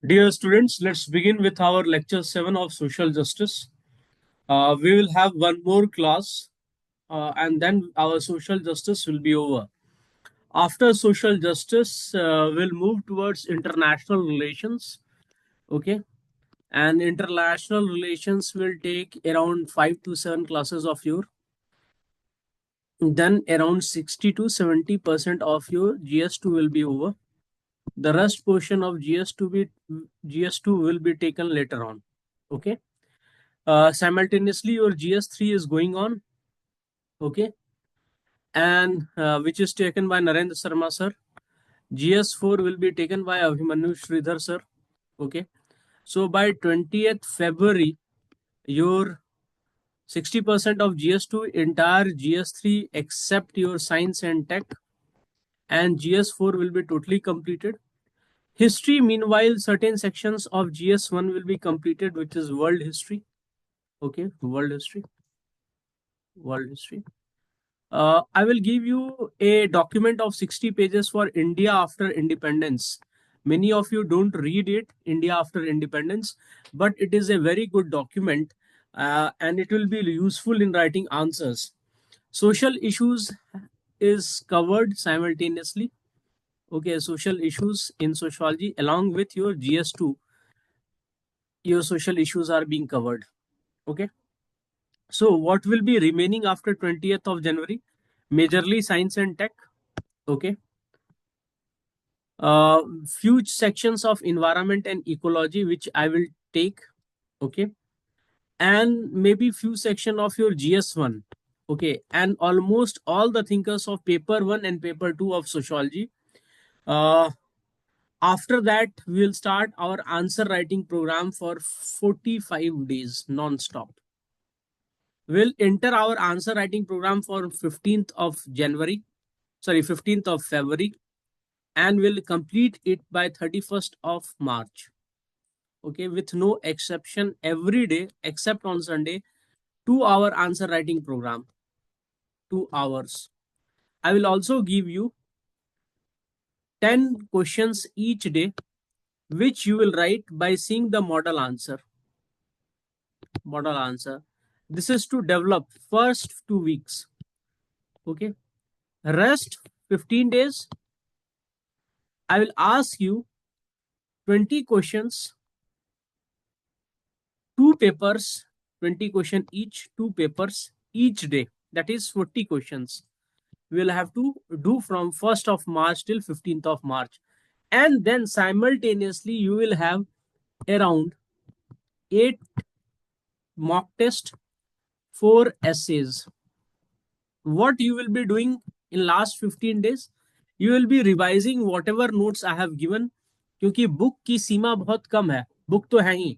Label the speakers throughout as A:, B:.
A: Dear students, let's begin with our lecture 7 of social justice. We will have one more class and then our social justice will be over. After social justice, we'll move towards international relations. Okay. And international relations will take around 5 to 7 classes of your. Then around 60 to 70% of your GS2 will be over. The rest portion of GS2 will be taken later on. Okay. Simultaneously your GS3 is going on, okay, and which is taken by Narendra Sharma sir. GS4 will be taken by Abhimanyu Sridhar sir, okay. So by 20th February, your 60% of GS2, entire GS3 except your science and tech, and GS4 will be totally completed. History, meanwhile, certain sections of GS1 will be completed, which is world history, okay, world history. I will give you a document of 60 pages for India after independence. Many of you don't read it, India after independence, but it is a very good document and it will be useful in writing answers. Social issues is covered simultaneously. Okay, social issues in sociology along with your GS2, your social issues are being covered. Okay. So what will be remaining after 20th of January? Majorly science and tech. Okay. Few sections of environment and ecology which I will take, okay, and maybe few section of your GS1, okay, and almost all the thinkers of paper 1 and paper 2 of sociology. uh, After that we will start our answer writing program for 45 days non-stop. We'll enter our answer writing program for 15th of January, sorry, 15th of February, and we'll complete it by 31st of March, okay, with no exception, every day except on Sunday. 2 hour answer writing program, 2 hours. I will also give you 10 questions each day, which you will write by seeing the model answer. This is to develop first 2 weeks, okay. Rest 15 days, I will ask you 20 questions, 2 papers, 20 question each, 2 papers each day, that is 40 questions we'll have to do from 1st of March till 15th of March. And then simultaneously, you will have around 8 mock tests, 4 essays. What you will be doing in last 15 days? You will be revising whatever notes I have given, क्योंकि book की सीमा बहुत कम है, book तो है ही,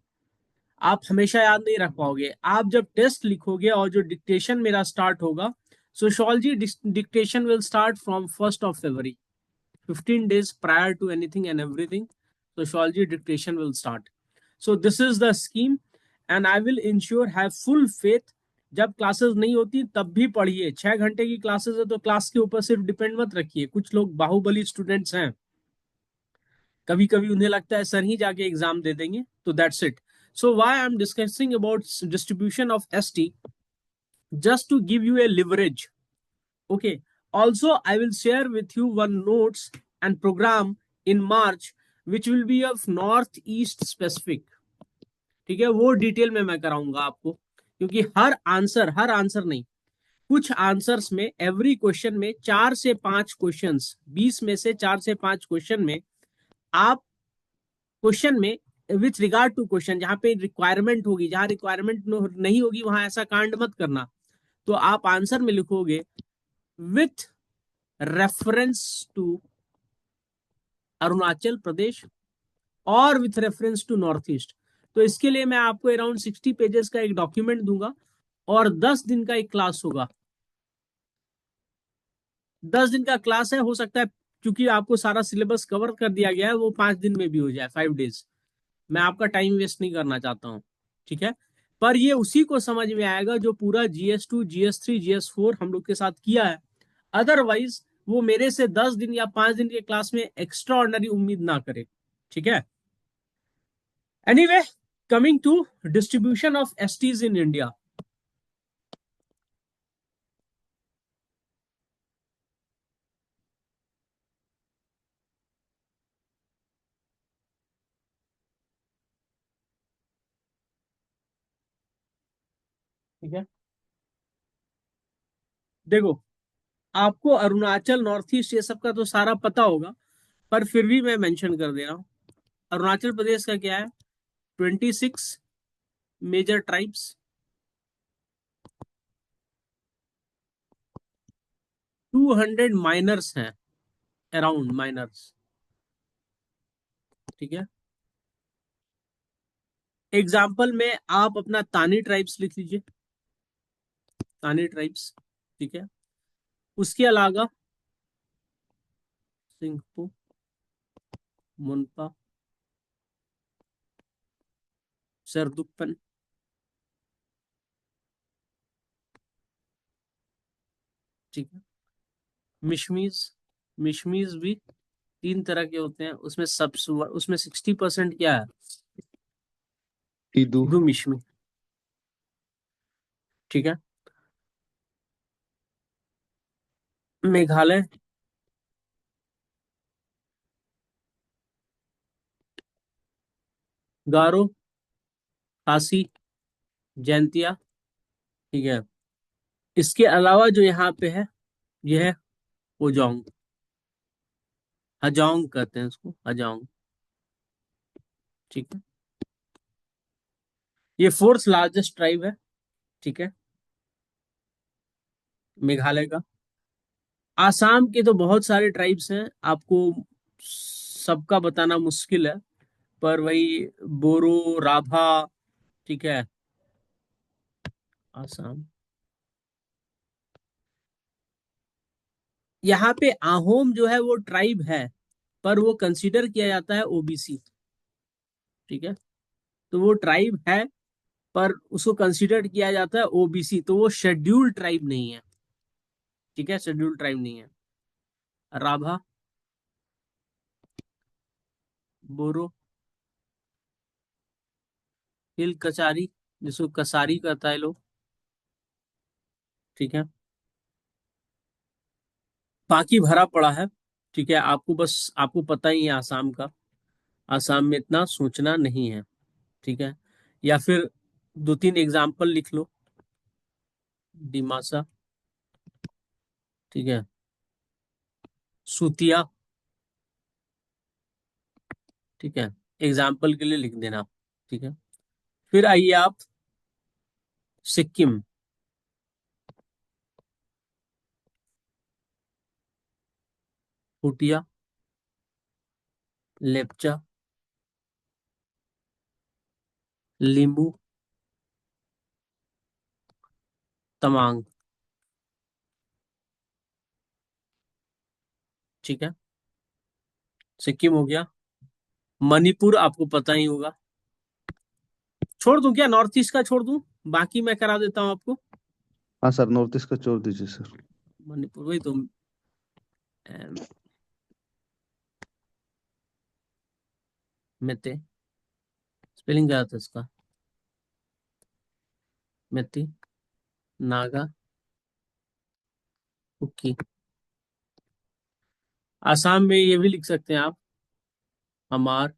A: आप हमेशा याद नहीं रख पाओगे। आप जब टेस्ट लिखोगे और जो डिक्टेशन मेरा स्टार्ट होगा, sociology dictation will start from 1st of February, 15 days prior to anything and everything. Sociology dictation will start. So this is the scheme, and I will ensure, have full faith, जब classes नहीं होती तब भी पढ़िए। 6 घंटे की classes है तो क्लास के ऊपर सिर्फ डिपेंड मत रखिए। कुछ लोग बाहुबली स्टूडेंट्स हैं, कभी कभी उन्हें लगता है सर ही जाके एग्जाम दे देंगे, तो that's it. So why I am discussing about distribution of ST, just to give you a leverage. Okay. Also, I will share with you one notes and program in March, which will be of North East specific. ठीक है, वो detail में मैं कराऊंगा आपको, क्योंकि हर answer नहीं, कुछ आंसर्स में, एवरी क्वेश्चन में 4 से 5 क्वेश्चंस, 20 में से 4 से 5 क्वेश्चन में आप क्वेश्चन में विथ रिगार्ड टू क्वेश्चन, जहां पे रिक्वायरमेंट होगी, जहां रिक्वायरमेंट नहीं होगी वहां ऐसा कांड मत करना, तो आप आंसर में लिखोगे with reference to Arunachal Pradesh और with reference to north east. तो इसके लिए मैं आपको अराउंड 60 पेजेस का एक डॉक्यूमेंट दूंगा और 10 दिन का एक क्लास होगा. 10 दिन का क्लास है, हो सकता है क्योंकि आपको सारा सिलेबस कवर कर दिया गया है, वो 5 दिन में भी हो जाए, 5 डेज. मैं आपका टाइम वेस्ट नहीं करना चाहता हूँ, ठीक है. पर ये उसी को समझ में आएगा जो पूरा GS2, GS3, GS4 हम लोग के साथ किया है. अदरवाइज वो मेरे से 10 दिन या 5 दिन के क्लास में एक्स्ट्रा ऑर्डनरी उम्मीद ना करे, ठीक है. Anyway, coming to distribution of STs in India. ठीक है, देखो, आपको अरुणाचल, नॉर्थ ईस्ट, ये सब का तो सारा पता होगा, पर फिर भी मैं मेंशन कर दे रहा हूँ। अरुणाचल प्रदेश का क्या है? 26 मेजर ट्राइब्स, 200 माइनर्स हैं, अराउंड माइनर्स। ठीक है, एग्जाम्पल में आप अपना तानी ट्राइब्स लिख लीजिए, तानी ट्राइब्स। ठीक है, उसके अलावा सिंघपो, मुनपा, सरदुक्पन। ठीक है, मिशमीज, मिशमीज भी 3 तरह के होते हैं, उसमें सब, उसमें 60% क्या है?
B: ईदू।
A: हिंदू मिशमी। ठीक है, मेघालय, गारो, खासी, जैंतिया। ठीक है, इसके अलावा जो यहाँ पे है, यह है ओजोंग, हजाोंग कहते हैं इसको, हजाोंग। ठीक है, ये फोर्थ लार्जेस्ट ट्राइब है। ठीक है, मेघालय का। आसाम के तो बहुत सारे ट्राइब्स हैं, आपको सबका बताना मुश्किल है, पर वही बोरो, राभा। ठीक है, आसाम। यहाँ पे आहोम जो है वो ट्राइब है, पर वो कंसीडर किया जाता है ओबीसी। ठीक है, तो वो ट्राइब है, पर उसको कंसीडर किया जाता है ओबीसी, तो वो शेड्यूल्ड ट्राइब नहीं है। ठीक है, शेड्यूल्ड ट्राइब नहीं है। राभा, बोरो, हिल कचारी, जिसको कसारी कहता है लोग। ठीक है, बाकी भरा पड़ा है। ठीक है, आपको बस, आपको पता ही है आसाम का, आसाम में इतना सोचना नहीं है। ठीक है, या फिर 2-3 एग्जाम्पल लिख लो। डिमासा। ठीक है, सुतिया। ठीक है, एग्जाम्पल के लिए लिख देना। ठीक है, फिर आइए आप सिक्किम। भूटिया, लेपचा, लिम्बू, तमांग। ठीक है, सिक्किम हो गया। मणिपुर आपको पता ही होगा। छोड़ दूं क्या, नॉर्थ ईस्ट का छोड़ दूं? बाकी मैं करा देता हूं आपको।
B: हाँ सर, नॉर्थ ईस्ट का छोड़ दीजिए सर।
A: मणिपुर, वही तो, अम, मेते, स्पेलिंग क्या था इसका? मेती, नागा, कुकी। आसाम में ये भी लिख सकते हैं आप, हमार।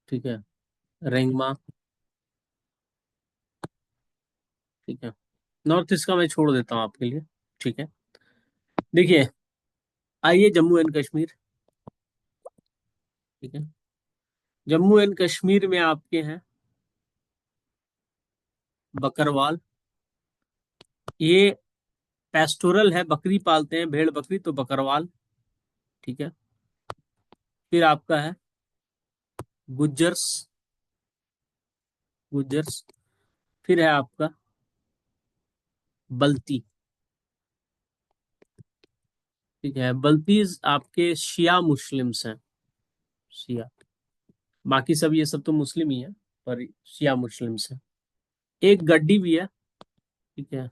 A: ठीक है, रेंगमा। ठीक है, नॉर्थ ईस्ट का मैं छोड़ देता हूँ आपके लिए। ठीक है, देखिए, आइए जम्मू एंड कश्मीर। ठीक है, जम्मू एंड कश्मीर में आपके हैं बकरवाल। ये पेस्टोरल है, बकरी पालते हैं, भेड़ बकरी, तो बकरवाल। ठीक है, फिर आपका है गुज्जर्स, गुज्जर्स। फिर है आपका बल्ती। ठीक है, बल्तीज आपके शिया मुस्लिम्स हैं, शिया। बाकी सब, ये सब तो मुस्लिम ही है, पर शिया मुस्लिम्स हैं। एक गड्डी भी है। ठीक है,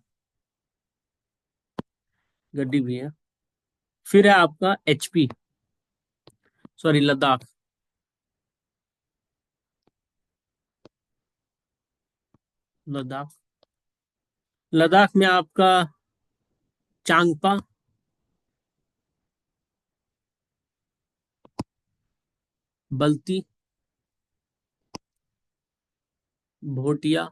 A: गड्डी भी है। फिर है आपका एचपी, सॉरी, लद्दाख। लद्दाख, लद्दाख में आपका चांगपा, बल्ती, भोटिया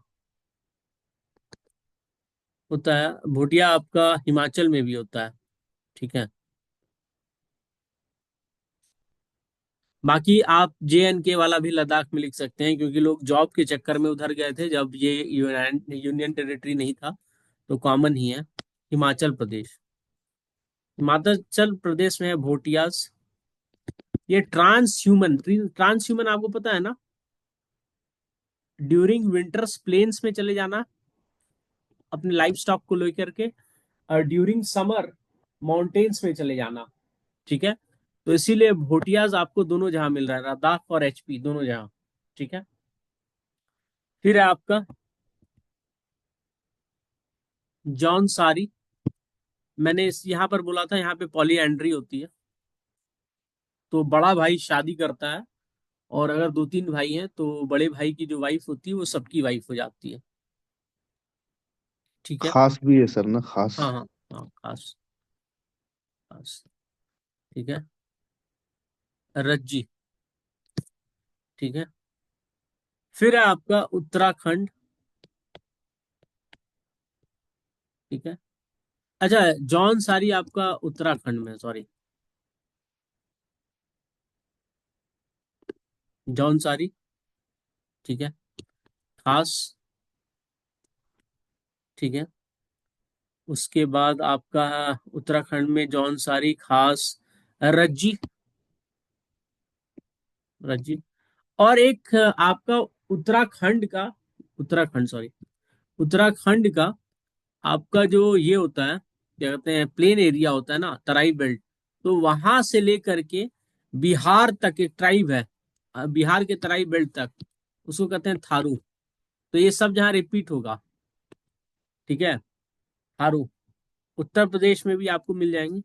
A: होता है। भोटिया आपका हिमाचल में भी होता है। ठीक है। बाकी आप जे एंड के वाला भी लद्दाख में लिख सकते हैं, क्योंकि लोग जॉब के चक्कर में उधर गए थे जब ये यूनियन टेरिटरी नहीं था, तो कॉमन ही है। हिमाचल प्रदेश, हिमाचल प्रदेश में है भोटियाज। ये ट्रांस ह्यूमन आपको पता है ना, ड्यूरिंग विंटर्स प्लेन्स में चले जाना अपने लाइफ स्टॉक को लेकर के, और ड्यूरिंग समर माउंटेन्स में चले जाना। ठीक है। तो इसीलिए भोटियाज आपको दोनों जहां मिल रहा है, लद्दाख और एचपी दोनों जहां। ठीक है। फिर है आपका जॉन सारी। मैंने इस यहाँ पर बोला था, यहाँ पे पॉलीएंड्री होती है। तो बड़ा भाई शादी करता है, और अगर दो तीन भाई हैं तो बड़े भाई की जो वाइफ होती है वो सबकी वाइफ हो जाती है। ठीक है।
B: खास भी है सर ना, खास।
A: हाँ हाँ हाँ, खास, खास। ठीक है। रज्जी। ठीक है। फिर है आपका उत्तराखंड। ठीक है। अच्छा, जॉन सारी आपका उत्तराखंड में, सॉरी, जॉन सारी। ठीक है। खास। ठीक है। उसके बाद आपका उत्तराखंड में जॉन सारी, खास, रज्जी, रज्जी। और एक आपका उत्तराखंड का, उत्तराखंड सॉरी, उत्तराखंड का आपका जो ये होता है, क्या कहते हैं, प्लेन एरिया होता है ना, तराई बेल्ट, तो वहां से लेकर के बिहार तक एक ट्राइब है, बिहार के तराई बेल्ट तक, उसको कहते हैं थारू। तो ये सब जहाँ रिपीट होगा। ठीक है। थारू उत्तर प्रदेश में भी आपको मिल जाएंगे।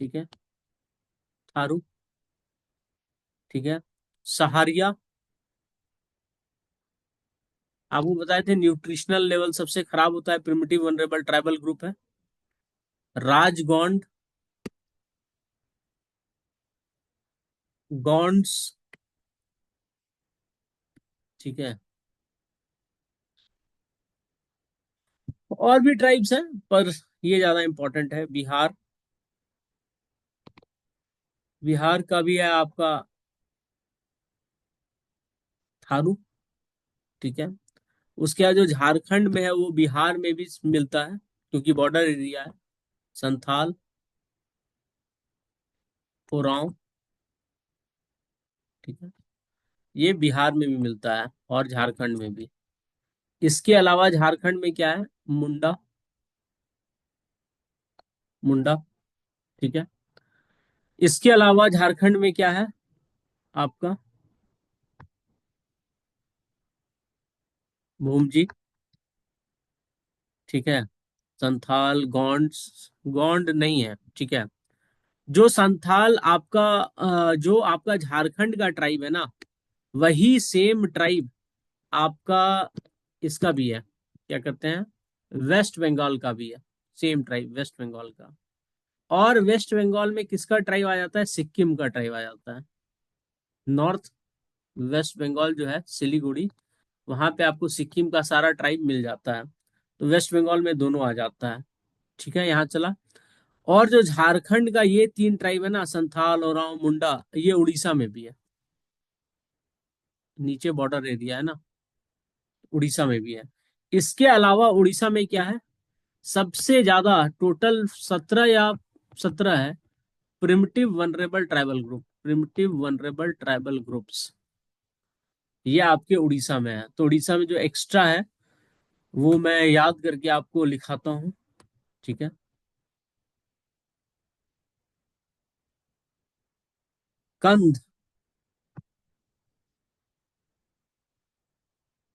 A: ठीक है। थारू। ठीक है। सहारिया, आपको बताए थे न्यूट्रिशनल लेवल सबसे खराब होता है, प्रिमिटिव वनरेबल ट्राइबल ग्रुप है। राजगोंड, गॉन्ड्स। ठीक है। और भी ट्राइब्स हैं, पर ये ज्यादा इंपॉर्टेंट है। बिहार, बिहार का भी है आपका थारू। ठीक है। उसके बाद जो झारखंड में है वो बिहार में भी मिलता है, क्योंकि बॉर्डर एरिया है। संथाल, उरांव। ठीक है। ये बिहार में भी मिलता है और झारखंड में भी। इसके अलावा झारखंड में क्या है, मुंडा, मुंडा। ठीक है। इसके अलावा झारखंड में क्या है आपका, भूमजी। ठीक है। संथाल, गोंड, गोंड नहीं है। ठीक है। जो संथाल आपका जो आपका झारखंड का ट्राइब है ना, वही सेम ट्राइब आपका इसका भी है, क्या कहते हैं, वेस्ट बंगाल का भी है। सेम ट्राइब वेस्ट बंगाल का। और वेस्ट बंगाल में किसका ट्राइब आ जाता है, सिक्किम का ट्राइब आ जाता है। नॉर्थ वेस्ट बंगाल जो है सिलीगुड़ी, वहां पे आपको सिक्किम का सारा ट्राइब मिल जाता है। तो वेस्ट बंगाल में दोनों आ जाता है। ठीक है, यहाँ चला। और जो झारखंड का ये तीन ट्राइब है ना, संथाल, ओरांव, मुंडा, ये उड़ीसा में भी है। नीचे बॉर्डर एरिया है ना, उड़ीसा में भी है। इसके अलावा उड़ीसा में क्या है, सबसे ज्यादा, टोटल 17 या 17 है, primitive vulnerable tribal group, primitive vulnerable tribal groups, ये आपके उड़ीसा में है। तो उड़ीसा में जो एक्स्ट्रा है वो मैं याद करके आपको लिखाता हूँ। ठीक है। कंध,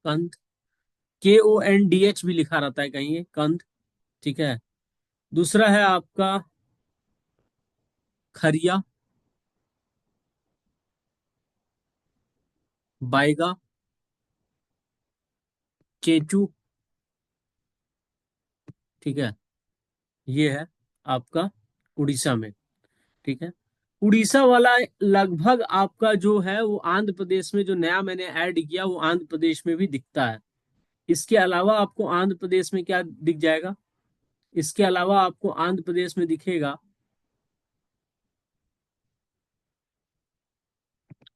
A: कंध, KONDH भी लिखा रहता है कहीं, ये कंध। ठीक है। दूसरा है आपका खरिया, बाइगा, चेचू, ठीक है, ये है आपका उड़ीसा में, ठीक है। उड़ीसा वाला लगभग आपका जो है वो आंध्र प्रदेश में, जो नया मैंने ऐड किया वो आंध्र प्रदेश में भी दिखता है। इसके अलावा आपको आंध्र प्रदेश में क्या दिख जाएगा, इसके अलावा आपको आंध्र प्रदेश में दिखेगा,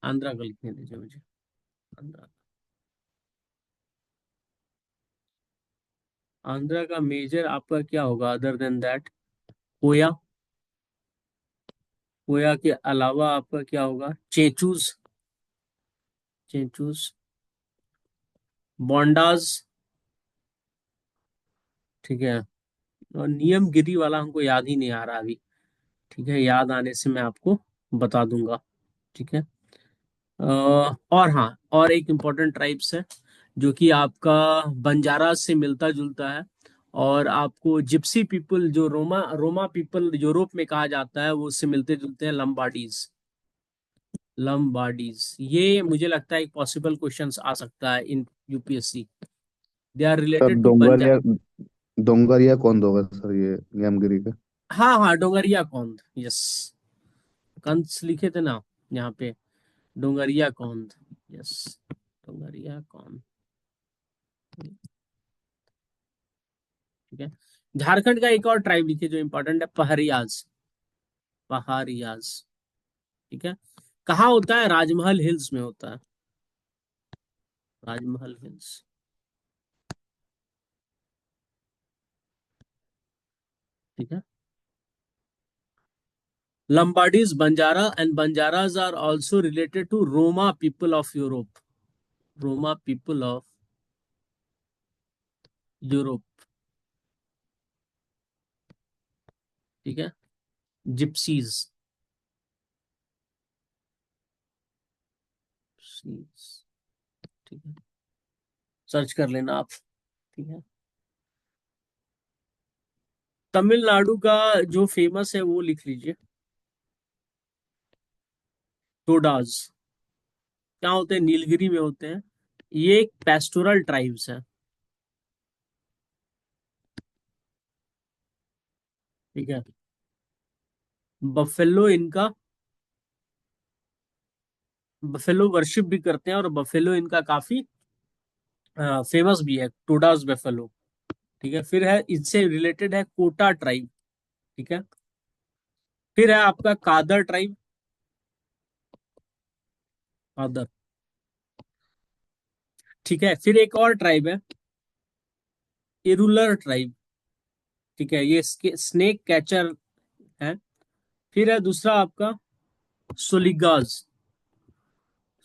A: आंध्रा का लिखने दीजिए मुझे, आंध्रा, आंध्रा का मेजर आपका क्या होगा अदर देन दैट, कोया, कोया के अलावा आपका क्या होगा, चेचूस, चेचूस, बॉन्डास, ठीक है। और नियमगिरी वाला हमको याद ही नहीं आ रहा अभी, ठीक है, याद आने से मैं आपको बता दूंगा, ठीक है। और हाँ, और एक इम्पोर्टेंट ट्राइब्स है जो कि आपका बंजारा से मिलता जुलता है, और आपको जिप्सी पीपल, जो रोमा रोमा पीपल यूरोप में कहा जाता है, वो उससे मिलते जुलते हैं, लंबाडीज, लंबाडीज। ये मुझे लगता है एक पॉसिबल क्वेश्चन आ सकता है in UPSC, they are
B: sir
A: related to बंजा।
B: डोंगरिया, डोंगरिया कौन होगा सर ये नीलगिरी का?
A: हाँ हाँ, डोंगरिया कौंध, यस, कंस लिखे थे ना यहाँ पे, डोंगरिया कौंध, यस, डोंगरिया कौंध, ठीक है। झारखंड का एक और ट्राइब लिखिए जो इंपॉर्टेंट है, पहरियाज, पहारियाज, ठीक है। कहाँ होता है, राजमहल हिल्स में होता है, राजमहल हिल्स, ठीक है। Lambadis, Banjara, and Banjaras are also related to Roma people of Europe, Roma people of Europe, ठीक है। जिप्सीज, ठीक है, सर्च कर लेना आप, ठीक है। तमिलनाडु का जो फेमस है वो लिख लीजिए, टोडाज, क्या होते हैं, नीलगिरी में होते हैं, ये एक पेस्टोरल ट्राइब्स है, ठीक है। बफेलो इनका, बफेलो वर्शिप भी करते हैं, और बफेलो इनका काफी फेमस भी है, टोडास बफेलो, ठीक है। फिर है, इससे रिलेटेड है कोटा ट्राइब, ठीक है। फिर है आपका कादर ट्राइब, कादर, ठीक है। फिर एक और ट्राइब है, इरुलर ट्राइब, ठीक है, ये स्नेक कैचर है। फिर है दूसरा आपका सोलिगाज,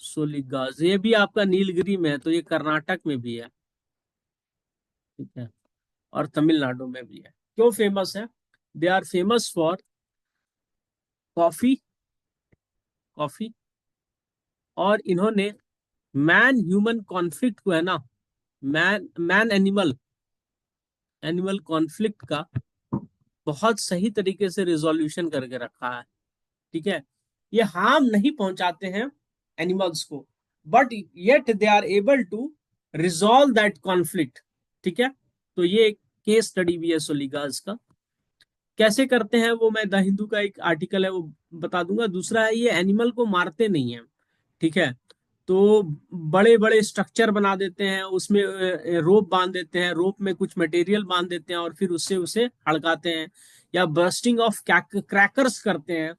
A: सोलिगाज, ये भी आपका नीलगिरी में है, तो ये कर्नाटक में भी है, ठीक है, और तमिलनाडु में भी है। क्यों फेमस है, they are famous for coffee, coffee, और इन्होंने मैन ह्यूमन कॉन्फ्लिक्ट को है ना, man man animal, animal conflict का बहुत सही तरीके से रिजोल्यूशन करके रखा है, ठीक है। ये हार्म नहीं पहुंचाते हैं एनिमल्स को, but yet they are able to resolve that conflict, ठीक है। तो ये एक केस स्टडी भी है सोलिगाज का, कैसे करते हैं वो मैं द हिंदू का एक आर्टिकल है वो बता दूंगा। दूसरा है, ये एनिमल को मारते नहीं है, ठीक है, तो बड़े बड़े स्ट्रक्चर बना देते हैं, उसमें रोप बांध देते हैं, रोप में कुछ मटेरियल बांध देते हैं, और फिर उससे उसे हड़काते हैं, या बर्स्टिंग ऑफ क्रैकर्स करते हैं,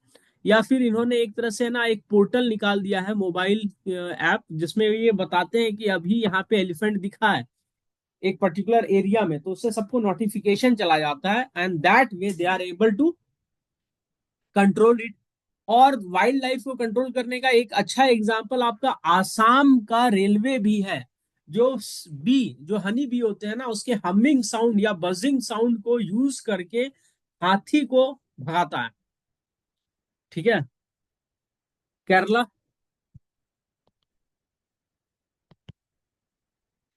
A: या फिर इन्होंने एक तरह से ना एक पोर्टल निकाल दिया है, मोबाइल ऐप, जिसमें ये बताते हैं कि अभी यहाँ पे एलिफेंट दिखा है एक पर्टिकुलर एरिया में, तो उससे सबको नोटिफिकेशन चला जाता है, and that way they are able to control it. और वाइल्ड लाइफ को कंट्रोल करने का एक अच्छा एग्जांपल आपका आसाम का रेलवे भी है, जो बी, जो हनी बी होते हैं ना, उसके हमिंग साउंड या बजिंग साउंड को यूज करके हाथी को भगाता है, ठीक है। केरला,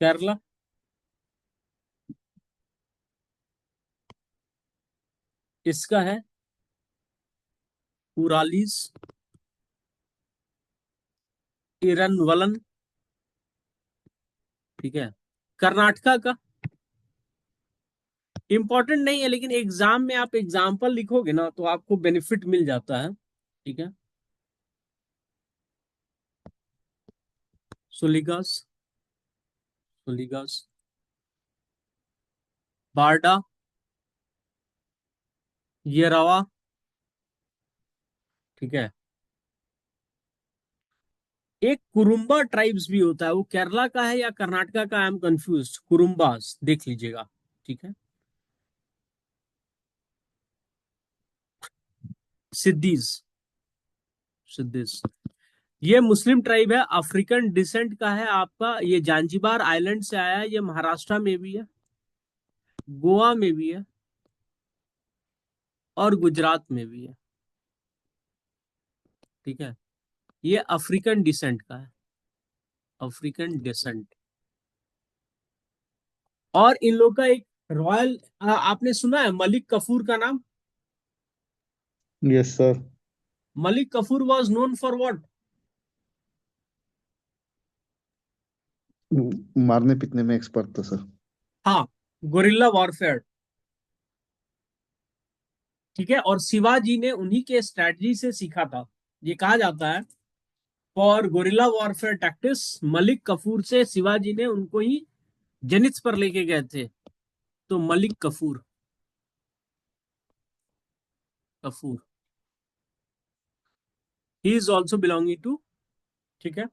A: केरला, इसका है उरालीस, इरनवलन, ठीक है। कर्नाटका का इंपॉर्टेंट नहीं है, लेकिन एग्जाम में आप एग्जाम्पल लिखोगे ना तो आपको बेनिफिट मिल जाता है। ठीक है। सुलिगास, सुलिगास, बारडा, ये रवा। ठीक है। एक कुरुम्बा ट्राइब्स भी होता है, वो केरला का है या कर्नाटका का, आई एम कंफ्यूज। कुरुम्बास देख लीजिएगा। ठीक है। सिद्दीज, सिद्दीज, ये मुस्लिम ट्राइब है, अफ्रीकन डिसेंट का है आपका। ये जानजीबार आइलैंड से आया है। ये महाराष्ट्र में भी है, गोवा में भी है, और गुजरात में भी है। ठीक है। ये अफ्रीकन डिसेंट का है, अफ्रीकन डिसेंट। और इन लोग का एक रॉयल, आपने सुना है मलिक कफूर का नाम?
B: Yes sir.
A: Malik Kafur was known for what?
B: मारने पीटने में एक्सपर्ट था सर।
A: हाँ, गोरिल्ला वॉरफेयर। ठीक है। और शिवाजी ने उन्हीं के स्ट्रेटजी से सीखा था। ये कहा जाता है for guerrilla warfare tactics Malik Kafur से शिवाजी ने उनको ही जेनिथ पर लेके गए थे। तो Malik Kafur, Kafur, he is also belonging to. ठीक है।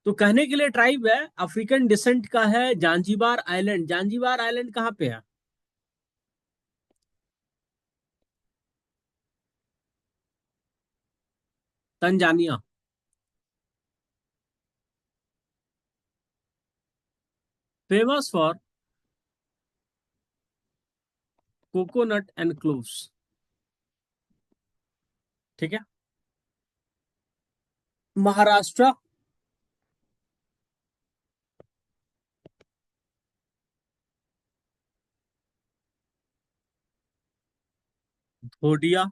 A: तो कहने के लिए ट्राइब है, अफ्रीकन डिसेंट का है, जांजीबार आइलैंड। जांजीबार आइलैंड कहाँ पे है? Tanzania. Famous for coconut and cloves. ठीक है। महाराष्ट्र, धोडिया,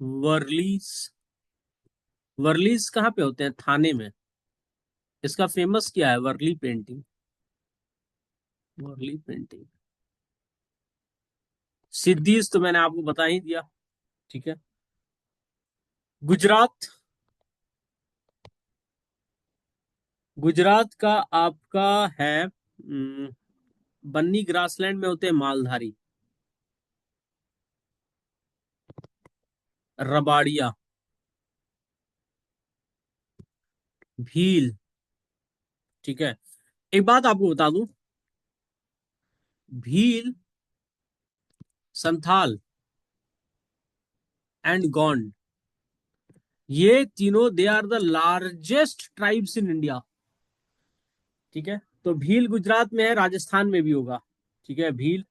A: वर्लीज। वर्लीज कहाँ पे होते हैं? थाने में। इसका फेमस क्या है? Warli painting, Warli painting. सिद्धीज तो मैंने आपको बता ही दिया। ठीक है। गुजरात, गुजरात का आपका है बन्नी ग्रासलैंड में होते हैं मालधारी। रबाड़िया, भील। ठीक है। एक बात आपको बता दूं, भील, संथाल एंड गोंड, ये तीनों they are the largest tribes in India. ठीक है। तो भील गुजरात में है, राजस्थान में भी होगा। ठीक है, भील।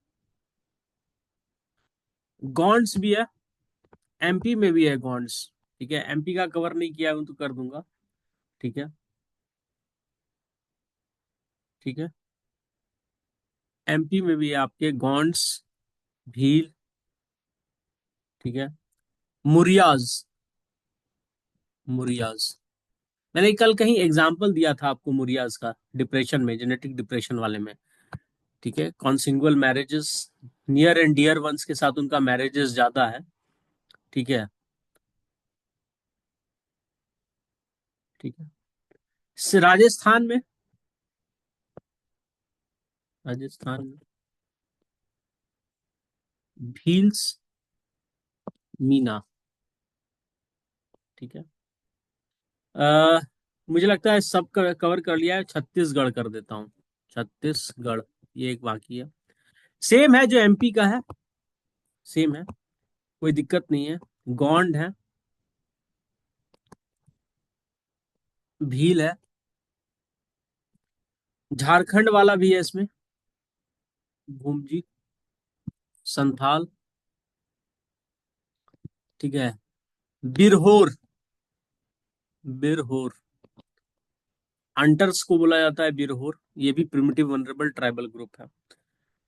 A: गॉन्ड्स भी है, एमपी में भी है गॉन्ड्स। ठीक है। एमपी का कवर नहीं किया हूं तो कर दूंगा। ठीक है। ठीक है। एमपी में भी है आपके गॉन्ड्स, भील। ठीक है। मुरियाज, मुरियाज, मैंने कल कहीं एग्जाम्पल दिया था आपको मुरियाज का, डिप्रेशन में, जेनेटिक डिप्रेशन वाले में। ठीक है। Consanguineal marriages, near and dear ones के साथ उनका मैरिजेस ज्यादा है। ठीक है। ठीक है। राजस्थान में, राजस्थान में भील्स, मीना। ठीक है। अ, मुझे लगता है सब कवर कर लिया है। छत्तीसगढ़ कर देता हूँ, छत्तीसगढ़, ये एक बाकी है। सेम है जो एमपी का है, सेम है, कोई दिक्कत नहीं है। गोंड है, भील है, झारखंड वाला भी है इसमें, भूमजी, संथाल। ठीक है। बिरहोर, बिरहोर, अंटर्स को बोला जाता है बिरहोर। ये भी प्रिमिटिव वनरेबल ट्राइबल ग्रुप है।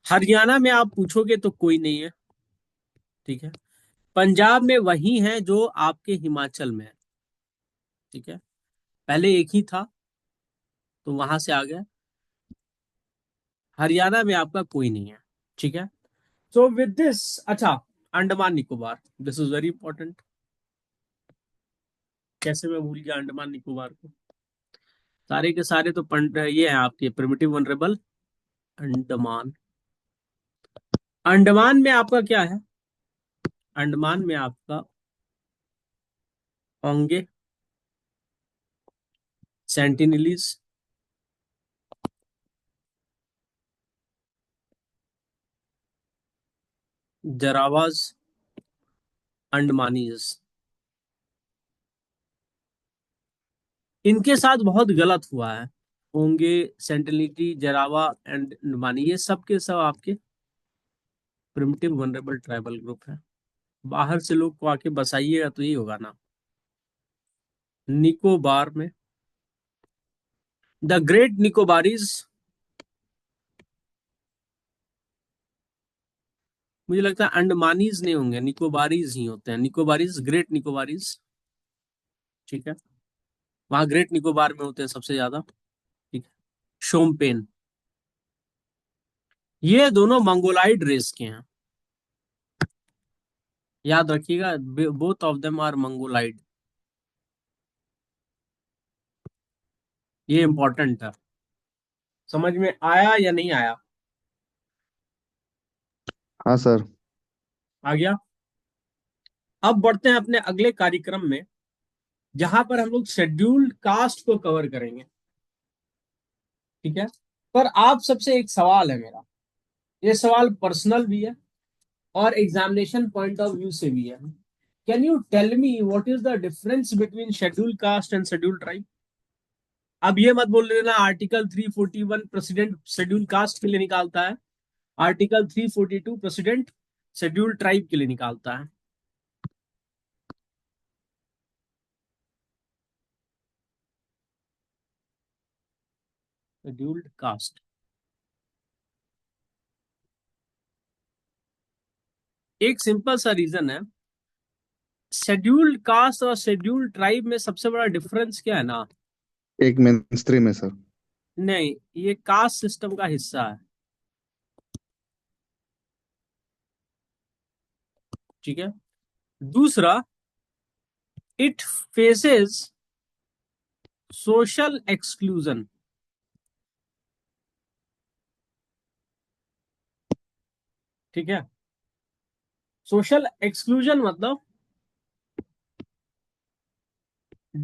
A: हरियाणा में आप पूछोगे तो कोई नहीं है। ठीक है। पंजाब में वही है जो आपके हिमाचल में है। ठीक है। पहले एक ही था, तो वहां से आ गया। हरियाणा में आपका कोई नहीं है। ठीक है। सो विद दिस, अच्छा, Andaman Nicobar, this is very important. कैसे मैं भूल गया अंडमान निकोबार को। सारे के सारे तो ये हैं आपके प्रिमिटिव वनरेबल अंडमान। अंडमान में आपका क्या है? अंडमान में आपका ओंगे, सेंटिनलीज, जरावाज, अंडमानीज। इनके साथ बहुत गलत हुआ है। ओंगे, सेंटिनिली, जरावा एंड अंडमानी, ये सब के सब आपके प्रिमिटिव वनरेबल ट्राइबल ग्रुप है। बाहर से लोग को आके बसाइएगा तो ये होगा ना। निकोबार में द ग्रेट निकोबारीज, मुझे लगता है अंडमानीज नहीं होंगे, निकोबारीज ही होते हैं। Nicobarese, great Nicobarese. ठीक है। वहां ग्रेट निकोबार में होते हैं सबसे ज्यादा। ठीक है। शोम्पेन, ये दोनों मंगोलाइड रेस के हैं, याद रखिएगा। Both of them are mongoloid. ये इंपॉर्टेंट है। समझ में आया या नहीं आया?
B: हाँ सर।
A: आ गया। अब बढ़ते हैं अपने अगले कार्यक्रम में, जहां पर हम लोग शेड्यूल्ड कास्ट को कवर करेंगे। ठीक है। पर आप सबसे एक सवाल है मेरा, ये सवाल पर्सनल भी है और एग्जामिनेशन पॉइंट ऑफ व्यू से भी है। Can you tell me what is the difference between scheduled caste and scheduled tribe? अब ये मत बोल देना आर्टिकल 341 प्रेसिडेंट शेड्यूल कास्ट के लिए निकालता है, आर्टिकल 342 प्रेसिडेंट शेड्यूल ट्राइब के लिए निकालता है। शेड्यूल्ड कास्ट, एक सिंपल सा रीजन है। शेड्यूल्ड कास्ट और शेड्यूल्ड ट्राइब में सबसे बड़ा डिफरेंस क्या है ना?
B: एक मिनिस्ट्री में सर।
A: नहीं, ये कास्ट सिस्टम का हिस्सा है। ठीक है। दूसरा, इट फेसेस सोशल एक्सक्लूजन। ठीक है। सोशल एक्सक्लूजन मतलब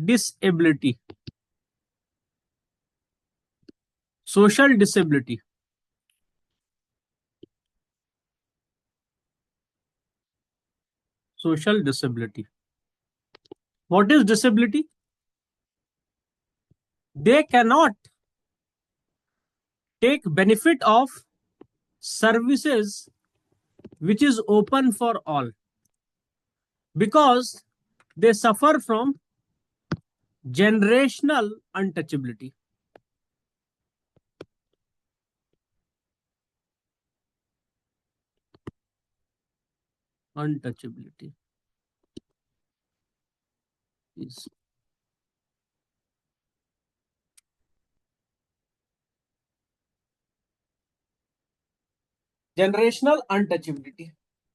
A: disability, social disability. Social disability, what is disability? They can not take benefit of services which is open for all because they suffer from generational untouchability. Untouchability is generational untouchability.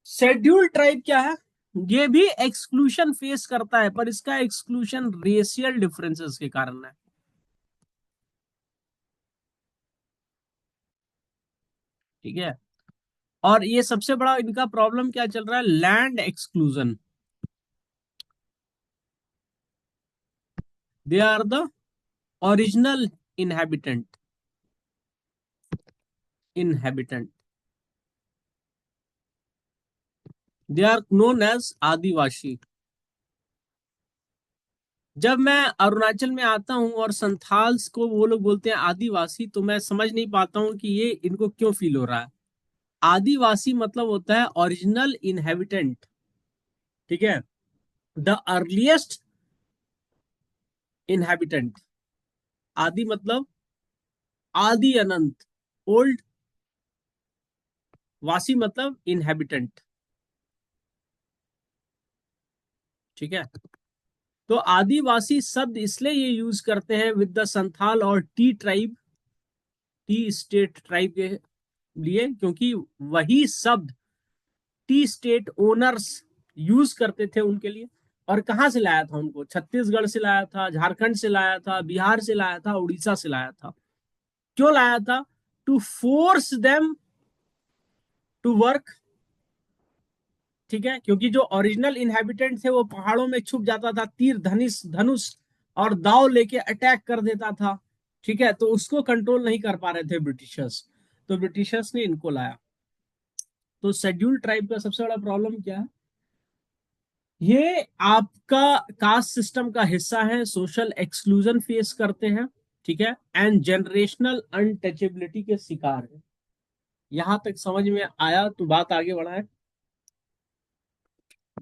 A: Schedule tribe क्या है? ये भी exclusion face करता है, पर इसका exclusion racial differences के कारण है। ठीक है। और ये सबसे बड़ा इनका प्रॉब्लम क्या चल रहा है? Land exclusion. They are the original inhabitant, inhabitant they are known as Adivasi. जब मैं अरुणाचल में आता हूँ और संथाल्स को वो लोग बोलते हैं आदिवासी, तो मैं समझ नहीं पाता हूँ कि ये इनको क्यों फील हो रहा है। आदिवासी मतलब होता है ओरिजिनल इनहेबिटेंट। ठीक है। The earliest inhabitant. आदि मतलब आदि अनंत, ओल्ड। वासी मतलब इनहेबिटेंट। ठीक है। तो आदिवासी शब्द इसलिए ये यूज करते हैं विद द संथाल और T tribe, T state tribe के लिए, क्योंकि वही शब्द टी स्टेट ओनर्स यूज करते थे उनके लिए। और कहाँ से लाया था उनको? छत्तीसगढ़ से लाया था, झारखंड से लाया था, बिहार से लाया था, उड़ीसा से लाया था। क्यों लाया था? To force them to work. ठीक है, क्योंकि जो ओरिजिनल इनहेबिटेंट थे वो पहाड़ों में छुप जाता था, तीर धनुष धनुष और दाव लेके अटैक कर देता था। ठीक है, तो उसको कंट्रोल नहीं कर पा रहे थे ब्रिटिशर्स, तो ब्रिटिशर्स ने इनको लाया। तो शेड्यूल ट्राइब का सबसे बड़ा प्रॉब्लम क्या है? ये आपका कास्ट सिस्टम का हिस्सा है, सोशल एक्सक्लूजन फेस करते हैं। ठीक है, एंड जनरेशनल अनटचेबिलिटी के शिकार है। यहां तक समझ में आया तो बात आगे बढ़ा है।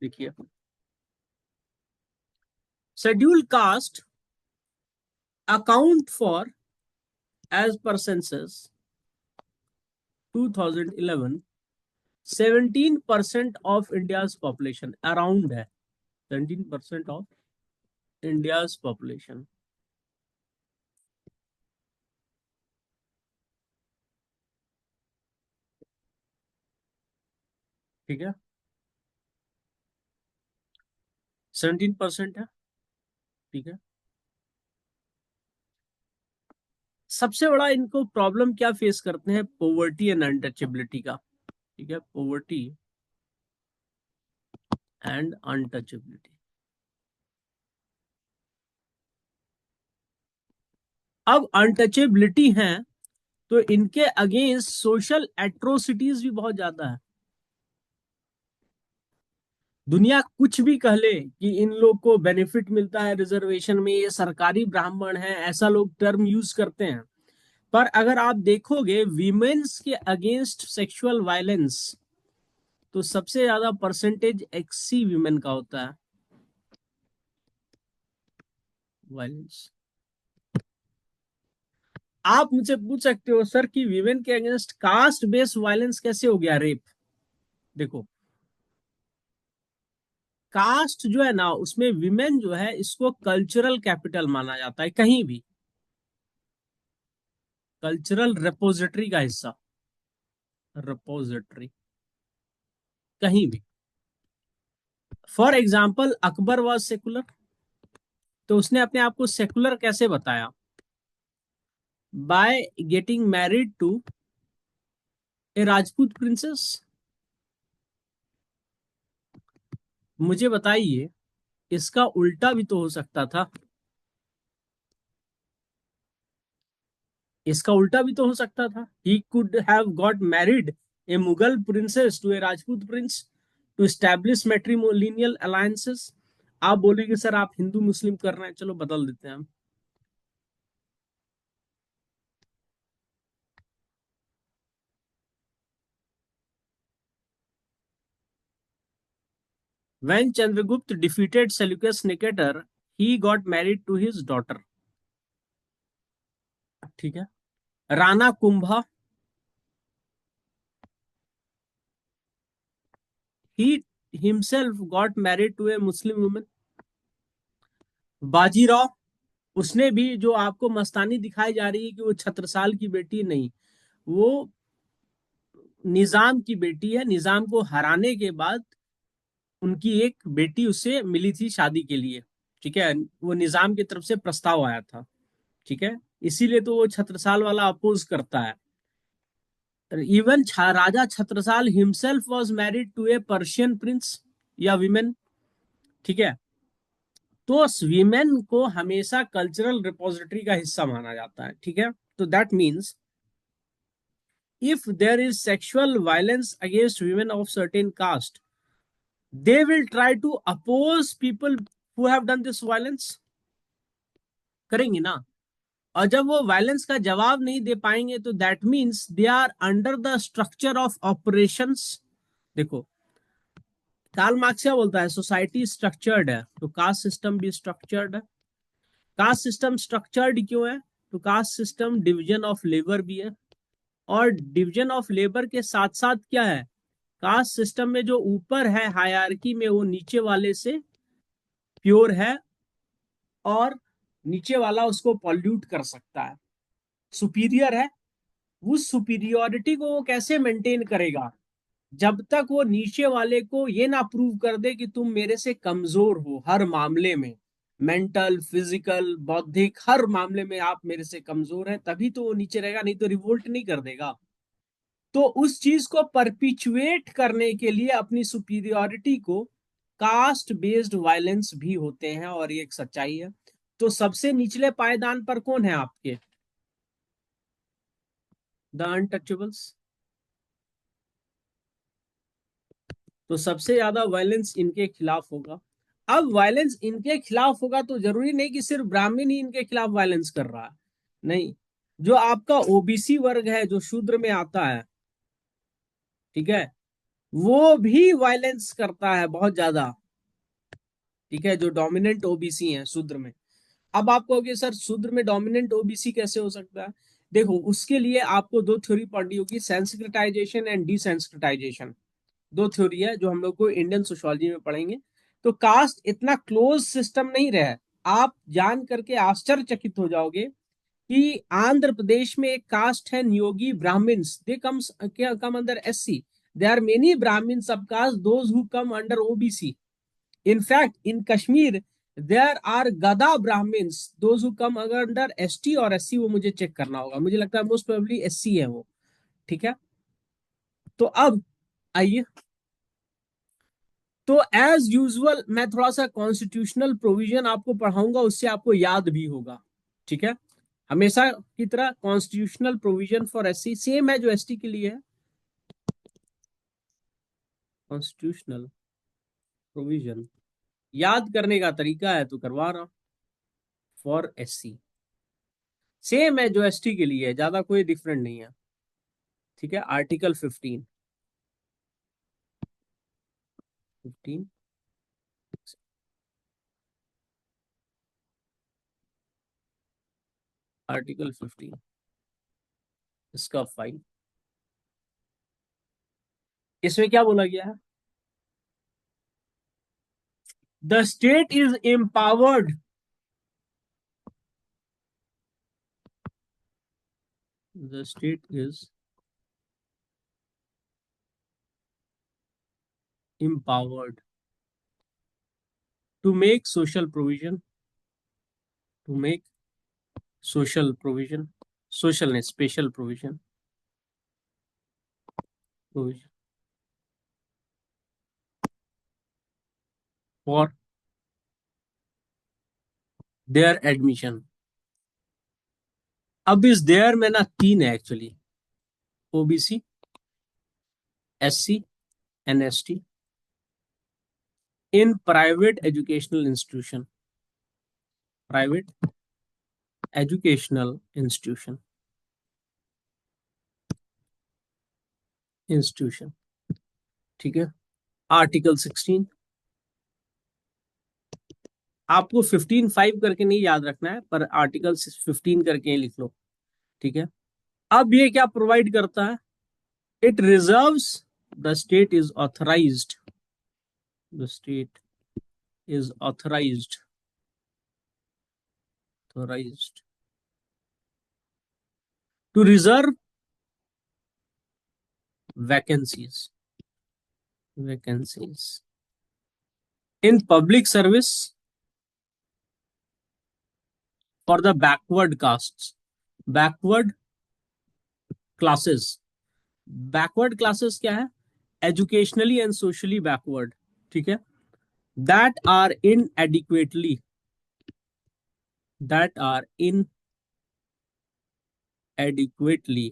A: देखिए, schedule caste account for, as per census 2011, 17% of India's population, around है 17% ऑफ इंडियाज पॉपुलेशन। ठीक है, 17% है। ठीक है, सबसे बड़ा इनको प्रॉब्लम क्या फेस करते हैं? पोवर्टी एंड अनटचेबिलिटी का। ठीक है, पोवर्टी एंड अनटचेबिलिटी। अब अनटचेबिलिटी है तो इनके अगेंस्ट सोशल एट्रोसिटीज भी बहुत ज्यादा है। दुनिया कुछ भी कह ले कि इन लोग को बेनिफिट मिलता है रिजर्वेशन में, ये सरकारी ब्राह्मण है, ऐसा लोग टर्म यूज करते हैं। पर अगर आप देखोगे वीमेन्स के अगेंस्ट सेक्सुअल वायलेंस, तो सबसे ज्यादा परसेंटेज एक्सी वीमेन का होता है वायलेंस। आप मुझसे पूछ सकते हो सर कि वीमेन के अगेंस्ट कास्ट बेस्ड वायलेंस कैसे हो गया रेप? देखो, कास्ट जो है ना, उसमें विमेन जो है इसको कल्चरल कैपिटल माना जाता है, कहीं भी कल्चरल रिपोजिटरी का हिस्सा, रिपोजिटरी कहीं भी। For example, Akbar was secular, तो उसने अपने आप को सेकुलर कैसे बताया? By getting married to a Rajput princess. मुझे बताइए, इसका उल्टा भी तो हो सकता था, इसका उल्टा भी तो हो सकता था। He could have got married a Mughal princess to a Rajput prince to establish matrimonial alliances. आप बोलेंगे सर आप हिंदू मुस्लिम कर रहे हैं, चलो बदल देते हैं हम। When Chandragupta defeated Seleucus Nicator, he got married to his daughter. ठीक है, Rana Kumbha, he himself got married to a Muslim woman. Bajirao, उसने भी, जो आपको मस्तानी दिखाई जा रही है कि वो छत्रसाल की बेटी, नहीं, वो निजाम की बेटी है। निजाम को हराने के बाद उनकी एक बेटी उससे मिली थी शादी के लिए। ठीक है, वो निजाम की तरफ से प्रस्ताव आया था। ठीक है, इसीलिए तो वो छत्रसाल वाला अपोज करता है। Even Raja Chhatrasal himself was married to a Persian prince या विमेन। ठीक है, तो विमेन को हमेशा कल्चरल रिपोजिटरी का हिस्सा माना जाता है। ठीक है, तो that means if there is sexual violence against women of certain caste, they will try to oppose people who have done this violence, करेंगे ना। और जब वो वायलेंस का जवाब नहीं दे पाएंगे तो that means they are under the structure of operations. देखो, कार्ल मार्क्स क्या बोलता है? सोसाइटी स्ट्रक्चर्ड है तो कास्ट सिस्टम भी स्ट्रक्चर्ड है। कास्ट सिस्टम स्ट्रक्चर्ड क्यों है? तो caste system division of labour भी है, और डिवीजन ऑफ लेबर के साथ साथ क्या है? कास्ट सिस्टम में जो ऊपर है हायरार्की में, वो नीचे वाले से प्योर है, और नीचे वाला उसको पॉल्यूट कर सकता है। सुपीरियर है, उस सुपीरियोरिटी को वो कैसे मेंटेन करेगा? जब तक वो नीचे वाले को ये ना प्रूव कर दे कि तुम मेरे से कमजोर हो हर मामले में, मेंटल, फिजिकल, बौद्धिक, हर मामले में आप मेरे से कमजोर हैं, तभी तो वो नीचे रहेगा, नहीं तो रिवोल्ट नहीं कर देगा। तो उस चीज को परपिचुएट करने के लिए अपनी सुपीरियोरिटी को कास्ट बेस्ड वायलेंस भी होते हैं, और ये एक सच्चाई है। तो सबसे निचले पायदान पर कौन है आपके? The untouchables. तो सबसे ज्यादा वायलेंस इनके खिलाफ होगा। अब वायलेंस इनके खिलाफ होगा तो जरूरी नहीं कि सिर्फ ब्राह्मण ही इनके खिलाफ वायलेंस कर रहा है, नहीं। जो आपका ओबीसी वर्ग है, जो शूद्र में आता है, ठीक है, वो भी वायलेंस करता है बहुत ज्यादा। ठीक है, जो डोमिनेंट ओबीसी है शूद्र में। अब आप कहोगे सर शूद्र में डोमिनेंट ओबीसी कैसे हो सकता है? देखो, उसके लिए आपको दो थ्योरी पढ़नी होगी, सेंसिटाइजेशन एंड डिसेंसिटाइजेशन। दो थ्योरी है जो हम लोग को इंडियन सोशियोलॉजी में पढ़ेंगे। तो कास्ट इतना क्लोज सिस्टम नहीं रहा है। आप जान करके आश्चर्यचकित हो जाओगे कि आंध्र प्रदेश में एक कास्ट है Niyogi Brahmins, they comes come under SC. They are many Brahmin sub caste those who come under OBC. In fact, in Kashmir, there are Gada Brahmins, those who come अगर अंडर एसटी और एससी, वो मुझे चेक करना होगा, मुझे लगता है मोस्ट प्रोबेबली एससी है वो। ठीक है, तो अब आइए, तो एज यूजुअल मैं थोड़ा सा कॉन्स्टिट्यूशनल प्रोविजन आपको पढ़ाऊंगा, उससे आपको याद भी होगा। ठीक है, हमेशा की तरह constitutional provision for SC same है जो एसटी के लिए है। कॉन्स्टिट्यूशनल प्रोविजन याद करने का तरीका है तो करवा रहा हूं। फॉर एससी सेम है जो एसटी के लिए है, ज्यादा कोई डिफरेंट नहीं है। ठीक है, आर्टिकल 15, 15, आर्टिकल 15 इसका 5, इसमें क्या बोला गया है? The state is empowered, the state is empowered to make social provision, to make social provision, social and special provision, provision for their admission। अब इस देयर में ना तीन है actually, OBC, SC and ST, in private educational institution, private educational institution, institution. ठीक है, article 16, आपको 15(5) करके नहीं याद रखना है, पर आर्टिकल 15 करके ही लिख लो। ठीक है, अब ये क्या प्रोवाइड करता है? It reserves, the state is authorised, the state is authorised, authorised to reserve vacancies, vacancies in public service for the backward caste, backward classes. Backward classes क्या है? Educationally and socially backward. ठीक है, that are inadequately, that are inadequately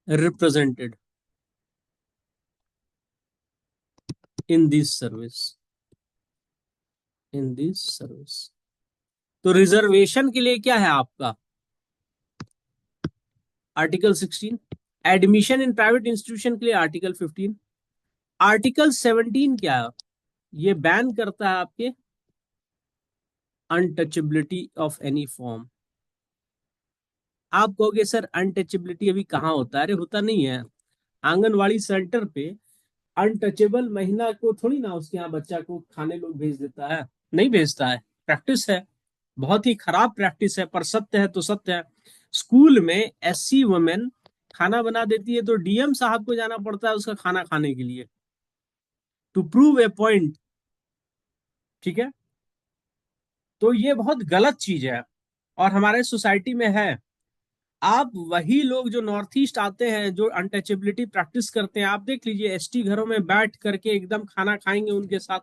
A: represented in this service, in this service। तो reservation के लिए क्या है आपका? Article 16, admission in private institution के लिए आर्टिकल 15। आर्टिकल 17 क्या है? ये बैन करता है आपके अनटचेबिलिटी ऑफ एनी फॉर्म। आप कहोगे सर अनटचेबिलिटी अभी कहाँ होता है? अरे होता नहीं है, आंगनवाड़ी सेंटर पे अनटचेबल महिला को थोड़ी ना उसके यहाँ बच्चा को खाने लोग भेज देता है, नहीं भेजता है। प्रैक्टिस है, बहुत ही खराब प्रैक्टिस है, पर सत्य है तो सत्य है। स्कूल में एससी वुमेन खाना बना देती है तो डीएम साहब को जाना पड़ता है उसका खाना खाने के लिए, टू प्रूव ए पॉइंट। ठीक है, तो ये बहुत गलत चीज है और हमारे सोसाइटी में है। आप वही लोग जो नॉर्थ ईस्ट आते हैं, जो अनटचेबिलिटी प्रैक्टिस करते हैं, आप देख लीजिए एसटी घरों में बैठ करके एकदम खाना खाएंगे उनके साथ।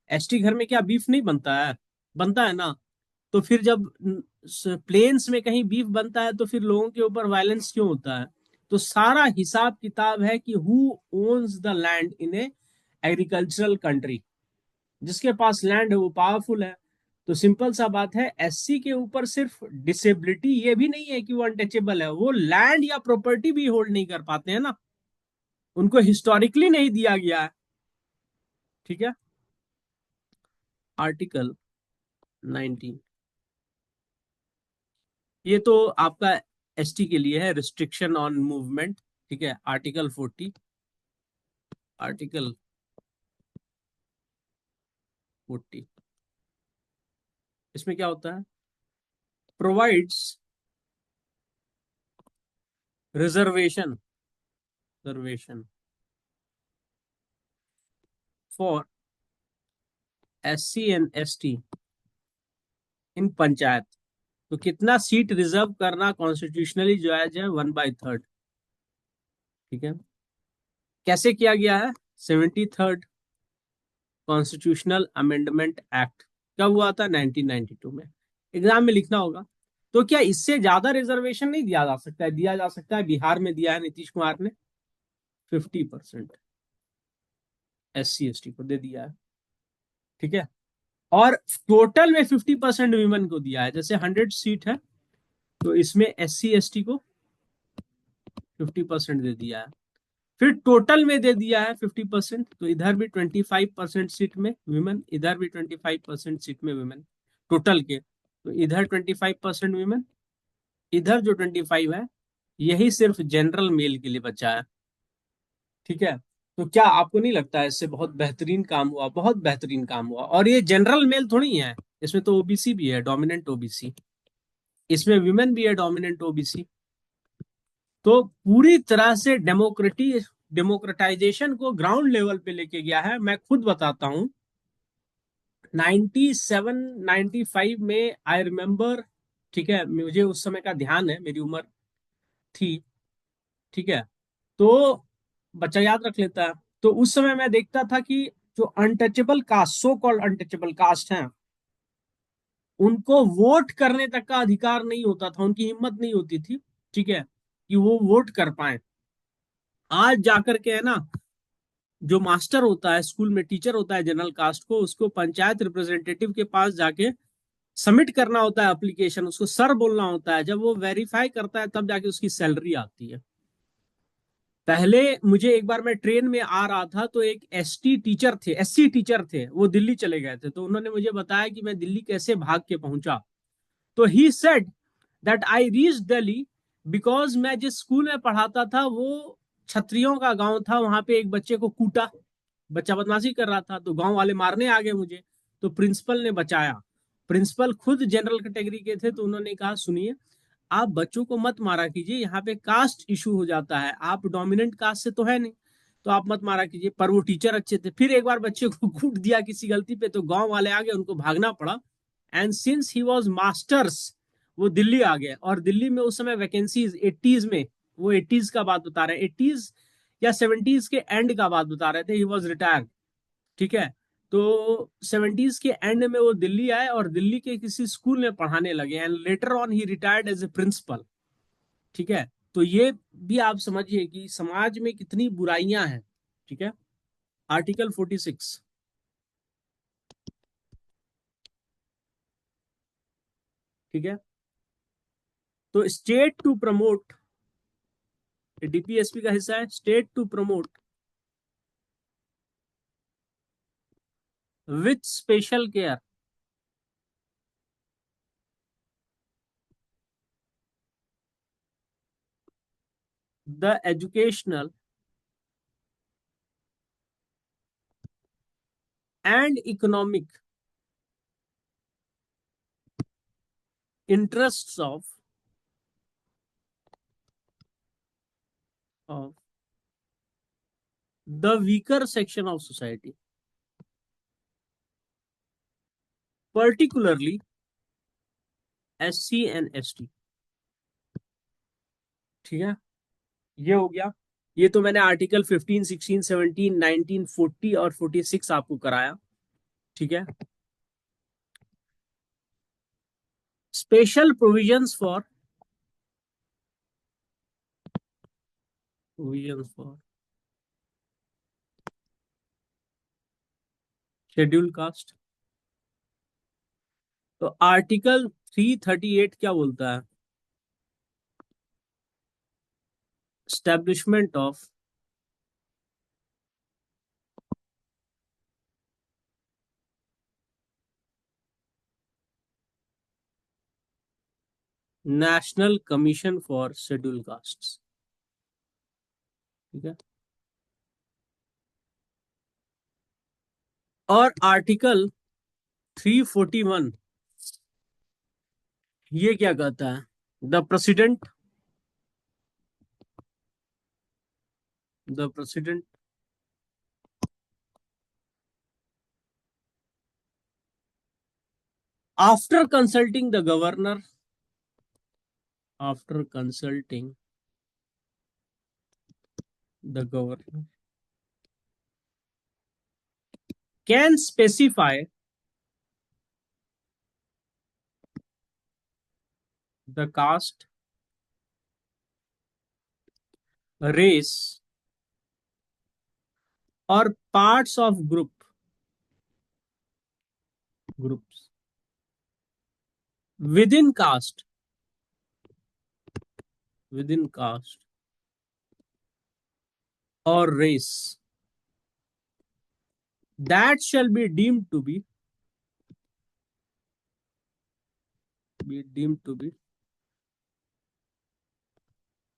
A: एसटी घर में क्या बीफ नहीं बनता है? बनता है ना। तो फिर जब प्लेन्स में कहीं बीफ बनता है तो फिर लोगों के ऊपर वायलेंस क्यों होता है? तो सारा हिसाब किताब है कि who owns the land in A agricultural country. जिसके पास लैंड है वो पावरफुल है। तो सिंपल सा बात है, एससी के ऊपर सिर्फ डिसेबिलिटी ये भी नहीं है कि वो अनटचेबल है, वो लैंड या प्रॉपर्टी भी होल्ड नहीं कर पाते हैं ना, उनको हिस्टोरिकली नहीं दिया गया है। ठीक है, आर्टिकल 19, ये तो आपका एसटी के लिए है, रिस्ट्रिक्शन ऑन मूवमेंट। ठीक है, आर्टिकल 40, आर्टिकल 40 इसमें क्या होता है? Provides reservation, reservation for SC and ST in panchayat. तो कितना सीट रिजर्व करना कॉन्स्टिट्यूशनली जायज है? 1/3। ठीक है, कैसे किया गया है? 73rd कॉन्स्टिट्यूशनल अमेंडमेंट एक्ट कब हुआ था? 1992 में। एग्जाम में लिखना होगा। तो क्या इससे ज्यादा रिजर्वेशन नहीं दिया जा सकता है? दिया जा सकता है। बिहार में दिया है नीतीश कुमार ने 50% एससी एसटी को दे दिया है। ठीक है, और टोटल में 50% विमेन को दिया है। जैसे 100 सीट है तो इसमें एससी एसटी को 50% दे दिया है, फिर टोटल में दे दिया है 50%। तो इधर भी 25% सीट में विमेन, इधर भी 25% सीट में विमेन टोटल के। तो इधर 25% विमेन, इधर जो 25 है यही सिर्फ जनरल मेल के लिए बचा है। ठीक है, तो क्या आपको नहीं लगता है इससे बहुत बेहतरीन काम हुआ? बहुत बेहतरीन काम हुआ। और ये जनरल मेल थोड़ी है, इसमें तो ओबीसी भी है, डोमिनेंट ओबीसी, इसमें विमेन भी है डोमिनेंट ओबीसी। तो पूरी तरह से डेमोक्रेटाइजेशन को ग्राउंड लेवल पे लेके गया है। मैं खुद बताता हूँ, 97 95 में आई रिमेम्बर। ठीक है, मुझे उस समय का ध्यान है, मेरी उम्र थी। ठीक है, तो बच्चा याद रख लेता है। तो उस समय मैं देखता था कि जो untouchable caste, so called untouchable caste हैं, उनको वोट करने तक का अधिकार नहीं होता था, उनकी हिम्मत नहीं होती थी। ठीक है, कि वो वोट कर पाए। आज जाकर के है ना, जो मास्टर होता है स्कूल में, टीचर होता है जनरल कास्ट को, उसको पंचायत रिप्रेजेंटेटिव के पास जाके सबमिट करना होता है एप्लीकेशन, उसको सर बोलना होता है। जब वो वेरीफाई करता है तब जाके उसकी सैलरी आती है। पहले मुझे एक बार, मैं ट्रेन में आ रहा था तो एक एसटी टीचर थे, एससी टीचर थे, वो दिल्ली चले गए थे। तो उन्होंने मुझे बताया कि मैं दिल्ली कैसे भाग के पहुंचा। तो he said that I reach Delhi because मैं जिस स्कूल में पढ़ाता था वो छत्रियों का गांव था। वहां पे एक बच्चे को कूटा, बच्चा बदमाशी कर रहा था, तो गांव वाले मारने आ गए मुझे। तो प्रिंसिपल ने बचाया। प्रिंसिपल खुद जनरल कैटेगरी के थे, तो उन्होंने कहा सुनिए, आप बच्चों को मत मारा कीजिए, यहाँ पे कास्ट इशू हो जाता है, आप डोमिनेंट कास्ट से तो है नहीं, तो आप मत मारा कीजिए। पर वो टीचर अच्छे थे। फिर एक बार बच्चे को कूट दिया किसी गलती पे, तो गांव वाले आ गए, उनको भागना पड़ा। And since he was masters, वो दिल्ली आ गए। और दिल्ली में उस समय वैकेंसीज 80s में, वो 80s का बात बता रहे हैं, 80s या 70s के एंड का बात बता रहे थे, ही वॉज रिटायर्ड। ठीक है, तो 70s के एंड में वो दिल्ली आए और दिल्ली के किसी स्कूल में पढ़ाने लगे, and later on he retired as a principal. ठीक है, तो ये भी आप समझिए कि समाज में कितनी बुराइयां हैं। ठीक है, आर्टिकल 46। ठीक है, तो स्टेट टू प्रमोट, डीपीएसपी का हिस्सा है, state to promote with special care the educational and economic interests of the weaker section of society, particularly SC and ST। ठीक है, ये हो गया। ये तो मैंने आर्टिकल 15, 16, 17, 19, 40 और 46 आपको कराया। ठीक है, special provisions for schedule caste. तो आर्टिकल 338 क्या बोलता है? Establishment of national commission for schedule caste. ठीक है, और आर्टिकल 341 ये क्या कहता है? The president after consulting the governor, after consulting the governor can specify the caste, race और parts of groups within caste और race that shall be deemed to be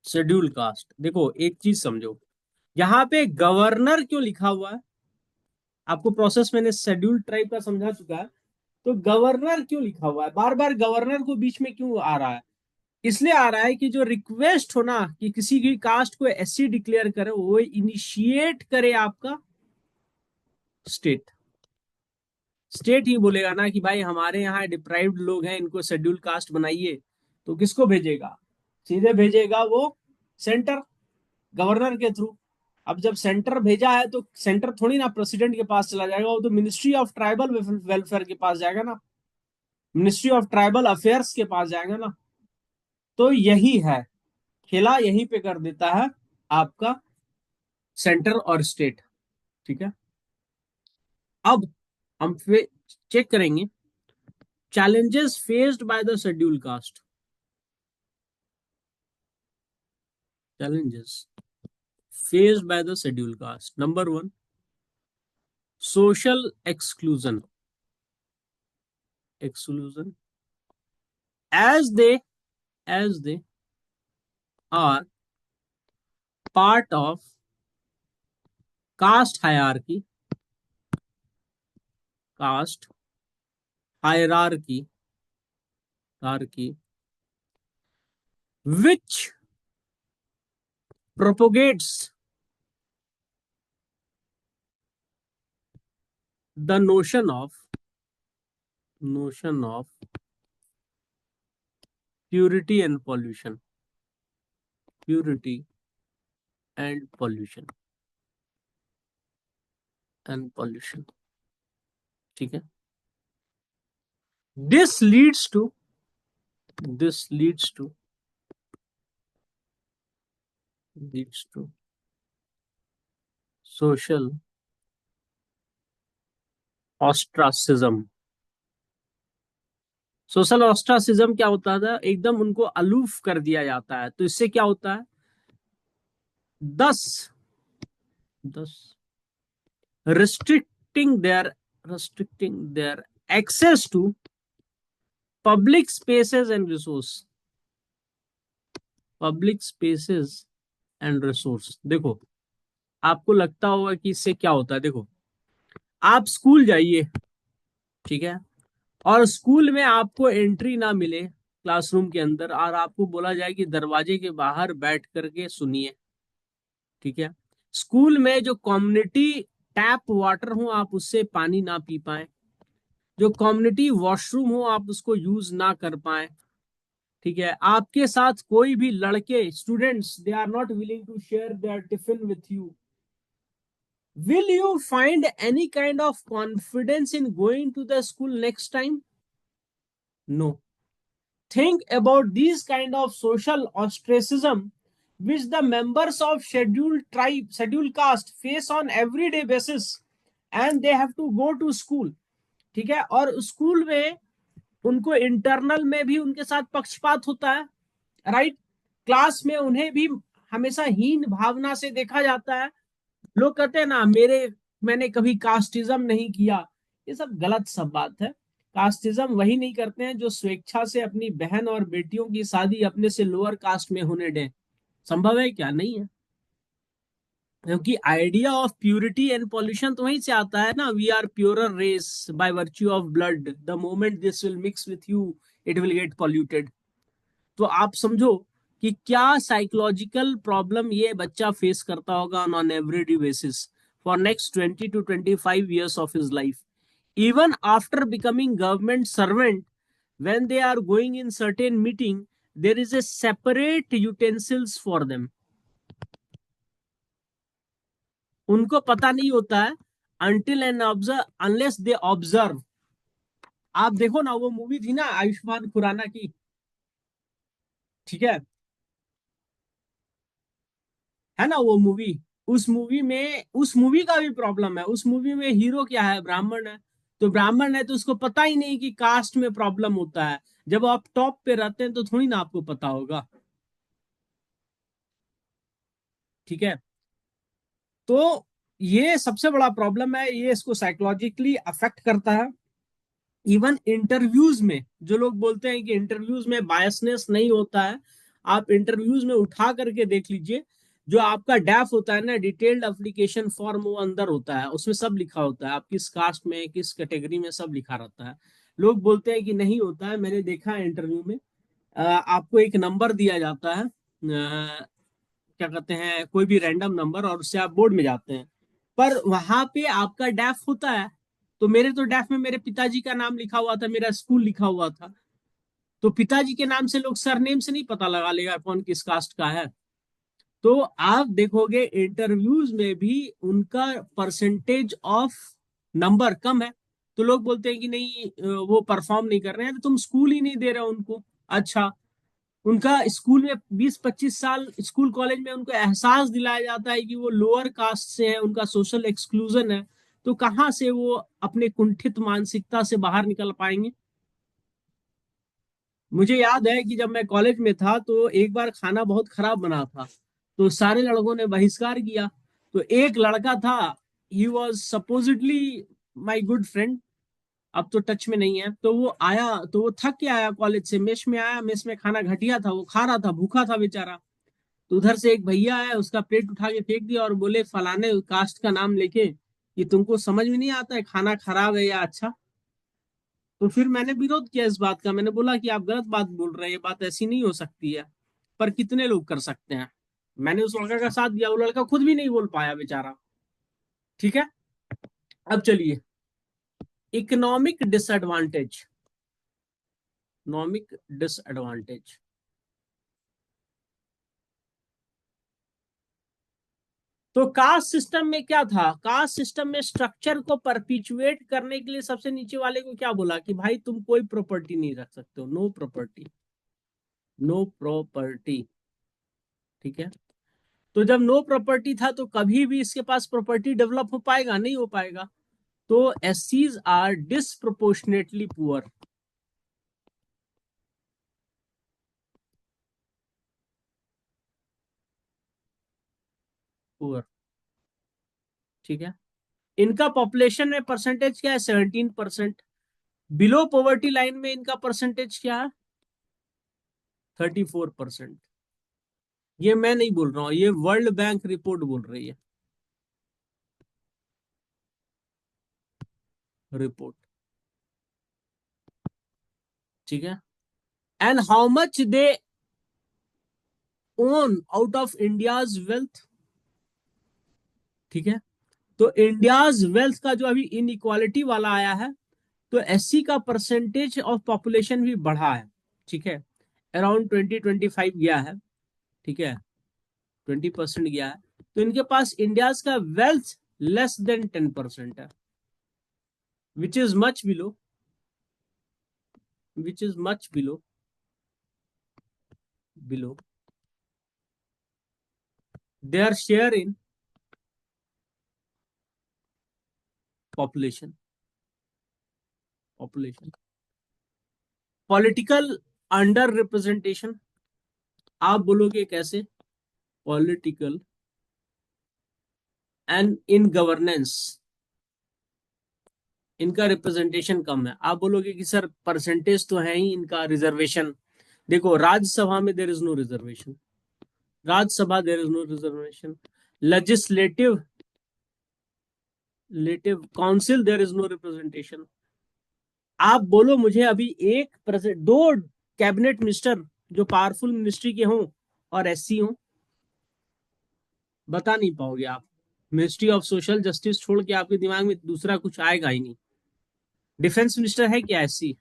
A: schedule caste. देखो एक चीज समझो, यहाँ पे गवर्नर क्यों लिखा हुआ है? आपको प्रोसेस मैंने शेड्यूल ट्राइब का समझा चुका है। तो गवर्नर क्यों लिखा हुआ है? बार बार गवर्नर को बीच में क्यों आ रहा है? इसलिए आ रहा है कि जो रिक्वेस्ट हो ना कि किसी की कास्ट को एससी डिक्लेयर करे, वो इनिशिएट करे आपका स्टेट। स्टेट ही बोलेगा ना कि भाई हमारे यहाँ डिप्राइव्ड लोग हैं, इनको शेड्यूल कास्ट बनाइए। तो किसको भेजेगा? सीधे भेजेगा वो सेंटर, गवर्नर के थ्रू। अब जब सेंटर भेजा है तो सेंटर थोड़ी ना प्रेसिडेंट के पास चला जाएगा, वो तो मिनिस्ट्री ऑफ ट्राइबल वेलफेयर के पास जाएगा ना, मिनिस्ट्री ऑफ ट्राइबल अफेयर्स के पास जाएगा ना। तो यही है, खेला यहीं पे कर देता है आपका सेंटर और स्टेट। ठीक है, अब हम चेक करेंगे challenges faced by the scheduled caste। Challenges faced by the scheduled caste: number one, social exclusion, as they are part of caste hierarchy which propagates the notion of purity and pollution and pollution। ठीक है, this leads to social ostracism। Social ostracism क्या होता था? एकदम उनको aloof कर दिया जाता है। तो इससे क्या होता है? दस दस restricting their access to public spaces and resource। देखो, आपको लगता होगा कि इससे क्या होता है। देखो, आप स्कूल जाइए, ठीक है, और स्कूल में आपको एंट्री ना मिले क्लासरूम के अंदर और आपको बोला जाए कि दरवाजे के बाहर बैठ करके सुनिए, ठीक है। स्कूल में जो कम्युनिटी टैप वाटर हो आप उससे पानी ना पी पाए, जो कम्युनिटी वॉशरूम हो आप उसको यूज ना कर पाए, ठीक है। आपके साथ कोई भी लड़के students they are not willing to share their tiffin with you, will you find any kind of confidence in going to the school next time? No. Think about these kind of social ostracism which the members of scheduled tribe, scheduled caste face on everyday basis, and they have to go to school, ठीक है। और school में उनको internal में भी उनके साथ पक्षपात होता है, राइट। क्लास में उन्हें भी हमेशा हीन भावना से देखा जाता है। लोग कहते हैं ना मैंने कभी कास्टिज्म नहीं किया, ये सब गलत सब बात है। कास्टिज्म वही नहीं करते हैं जो स्वेच्छा से अपनी बहन और बेटियों की शादी अपने से लोअर कास्ट में होने दें। संभव है क्या? नहीं है। क्योंकि idea of purity and pollution तो वहीं से आता है ना, we are purer race by virtue of blood, the moment this will mix with you it will get polluted. तो आप समझो कि क्या साइकोलॉजिकल प्रॉब्लम ये बच्चा फेस करता होगा on everyday basis for next 20 to 25 years of his life, even after becoming government servant. When they are going in certain meeting, there is a separate utensils for them. उनको पता नहीं होता है until and observe unless they observe। आप देखो ना वो movie थी ना आयुष्मान खुराना की, ठीक है ना वो मूवी। उस मूवी का भी प्रॉब्लम है। उस मूवी में हीरो क्या है? ब्राह्मण है। तो ब्राह्मण है तो उसको पता ही नहीं कि कास्ट में प्रॉब्लम होता है। जब आप टॉप पे रहते हैं तो थोड़ी ना आपको पता होगा, ठीक है। तो ये सबसे बड़ा प्रॉब्लम है, ये इसको साइकोलॉजिकली अफेक्ट करता है। इवन इंटरव्यूज में जो लोग बोलते हैं कि इंटरव्यूज में बायसनेस नहीं होता है, आप इंटरव्यूज में उठा करके देख लीजिए। जो आपका डैफ होता है ना, डिटेल्ड एप्लीकेशन फॉर्म, वो अंदर होता है, उसमें सब लिखा होता है, आप किस कास्ट में किस कैटेगरी में सब लिखा रहता है। लोग बोलते हैं कि नहीं होता है, मैंने देखा है इंटरव्यू में। आपको एक नंबर दिया जाता है, क्या कहते हैं, कोई भी रैंडम नंबर, और उससे आप बोर्ड में जाते हैं। पर वहां पे आपका डैफ होता है। तो मेरे तो डैफ में मेरे पिताजी का नाम लिखा हुआ था, मेरा स्कूल लिखा हुआ था। तो पिताजी के नाम से लोग सरनेम से नहीं पता लगा लेगा कौन किस कास्ट का है। तो आप देखोगे इंटरव्यूज में भी उनका परसेंटेज ऑफ नंबर कम है। तो लोग बोलते हैं कि नहीं वो परफॉर्म नहीं कर रहे हैं, तो तुम स्कूल ही नहीं दे रहे हो उनको। अच्छा, उनका स्कूल में 20-25 साल स्कूल कॉलेज में उनको एहसास दिलाया जाता है कि वो लोअर कास्ट से है, उनका सोशल एक्सक्लूजन है। तो कहाँ से वो अपने कुंठित मानसिकता से बाहर निकल पाएंगे? मुझे याद है कि जब मैं कॉलेज में था तो एक बार खाना बहुत खराब बना था, तो सारे लड़कों ने बहिष्कार किया। तो एक लड़का था, he was supposedly my good friend, अब तो टच में नहीं है। तो वो आया, तो वो थक के आया कॉलेज से, मेस में आया, मेस में खाना घटिया था, वो खा रहा था, भूखा था बेचारा। तो उधर से एक भैया आया, उसका प्लेट उठा के फेंक दिया और बोले फलाने कास्ट का नाम लेके कि तुमको समझ में नहीं आता है खाना खराब है या अच्छा। तो फिर मैंने विरोध किया इस बात का, मैंने बोला कि आप गलत बात बोल रहे हैं, ये बात ऐसी नहीं हो सकती है। पर कितने लोग कर सकते हैं? मैंने उस लड़का का साथ दिया, वो लड़का खुद भी नहीं बोल पाया बेचारा, ठीक है। अब चलिए, इकोनॉमिक डिसएडवांटेज। Economic disadvantage. तो कास्ट सिस्टम में क्या था? कास्ट सिस्टम में स्ट्रक्चर को परपिचुएट करने के लिए सबसे नीचे वाले को क्या बोला कि भाई तुम कोई प्रॉपर्टी नहीं रख सकते हो, नो प्रॉपर्टी, नो प्रॉपर्टी, ठीक है। तो जब नो प्रॉपर्टी था तो कभी भी इसके पास प्रॉपर्टी डेवलप हो पाएगा? नहीं हो पाएगा। तो एससीज आर डिसप्रोपोर्शनेटली पुअर, पुअर, ठीक है। इनका पॉपुलेशन में परसेंटेज क्या है? 17%। बिलो पॉवर्टी लाइन में इनका परसेंटेज क्या है? 34%। ये मैं नहीं बोल रहा हूं, ये वर्ल्ड बैंक रिपोर्ट बोल रही है, रिपोर्ट, ठीक है। And how much they own out of India's wealth. ठीक है, तो इंडियाज वेल्थ का जो अभी इनइक्वालिटी वाला आया है, तो एससी का परसेंटेज ऑफ पॉपुलेशन भी बढ़ा है। ठीक है, अराउंड 20-25 गया है। ठीक है, 20% गया है। तो इनके पास इंडियाज का वेल्थ लेस देन 10% है, which is much below, which is much below their share in population। Population, political under representation, आप बोलोगे कैसे? पॉलिटिकल एंड इन गवर्नेंस इनका रिप्रेजेंटेशन कम है। आप बोलोगे कि सर परसेंटेज तो है ही इनका रिजर्वेशन। देखो, राज्यसभा में there is no reservation, Rajya Sabha there is no reservation, legislative लेटिव council there is no representation. आप बोलो मुझे अभी एक दो कैबिनेट मिनिस्टर जो पावरफुल मिनिस्ट्री के हों और एससी हों, बता नहीं पाओगे आप। मिनिस्ट्री ऑफ सोशल जस्टिस छोड़ के आपके दिमाग में दूसरा कुछ आएगा ही नहीं। डिफेंस मिनिस्टर है क्या एससी?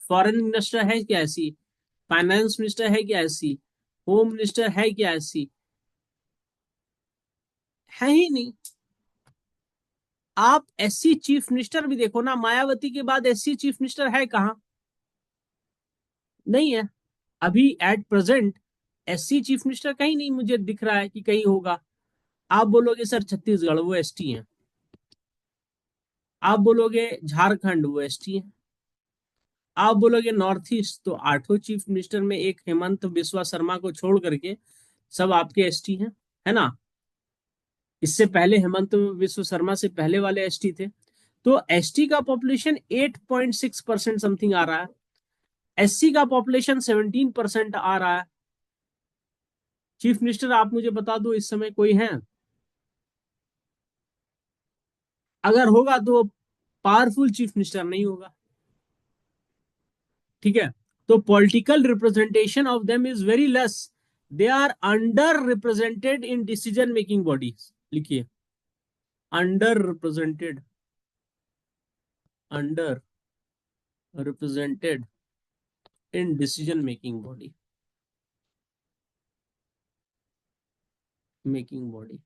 A: फॉरेन मिनिस्टर है क्या एससी? फाइनेंस मिनिस्टर है क्या एससी? होम मिनिस्टर है क्या एससी? है ही नहीं। आप एससी चीफ मिनिस्टर भी देखो ना, मायावती के बाद एससी चीफ मिनिस्टर है कहाँ? नहीं है। अभी at present SC chief minister कहीं नहीं मुझे दिख रहा है कि कहीं होगा। आप बोलोगे सर छत्तीसगढ़ वो एसटी है, आप बोलोगे झारखंड वो एसटी है, आप बोलोगे नॉर्थ ईस्ट तो आठों चीफ मिनिस्टर में एक हेमंत बिस्वा शर्मा को छोड़ करके सब आपके एसटी हैं, है ना? इससे पहले हेमंत बिस्वा शर्मा से पहले वाले एसटी थे। तो एसटी का पॉपुलेशन 8.6% समथिंग आ रहा है, एससी का पॉपुलेशन 17% आ रहा है। चीफ मिनिस्टर आप मुझे बता दो इस समय कोई है? अगर होगा तो पावरफुल चीफ मिनिस्टर नहीं होगा। ठीक है, तो political representation of them is very less, they are under represented in decision making bodies. लिखिए, under represented, under represented in decision making body, making body.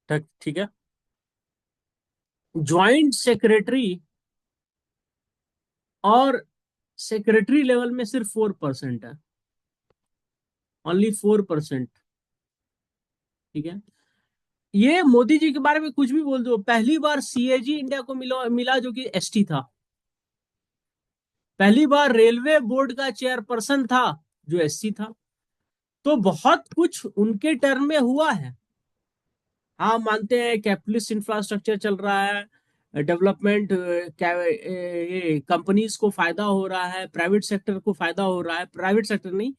A: ठीक है, ज्वाइंट सेक्रेटरी और सेक्रेटरी लेवल में सिर्फ 4% है, ओनली 4%। ठीक है, ये मोदी जी के बारे में कुछ भी बोल दो, पहली बार सीएजी इंडिया को मिला जो कि एसटी था। पहली बार रेलवे बोर्ड का चेयरपर्सन था जो एससी था। तो बहुत कुछ उनके टर्म में हुआ है। हाँ, मानते हैं कैपिटलिस्ट इंफ्रास्ट्रक्चर चल रहा है, डेवलपमेंट, ये कंपनीज को फायदा हो रहा है, प्राइवेट सेक्टर को फायदा हो रहा है, प्राइवेट सेक्टर नहीं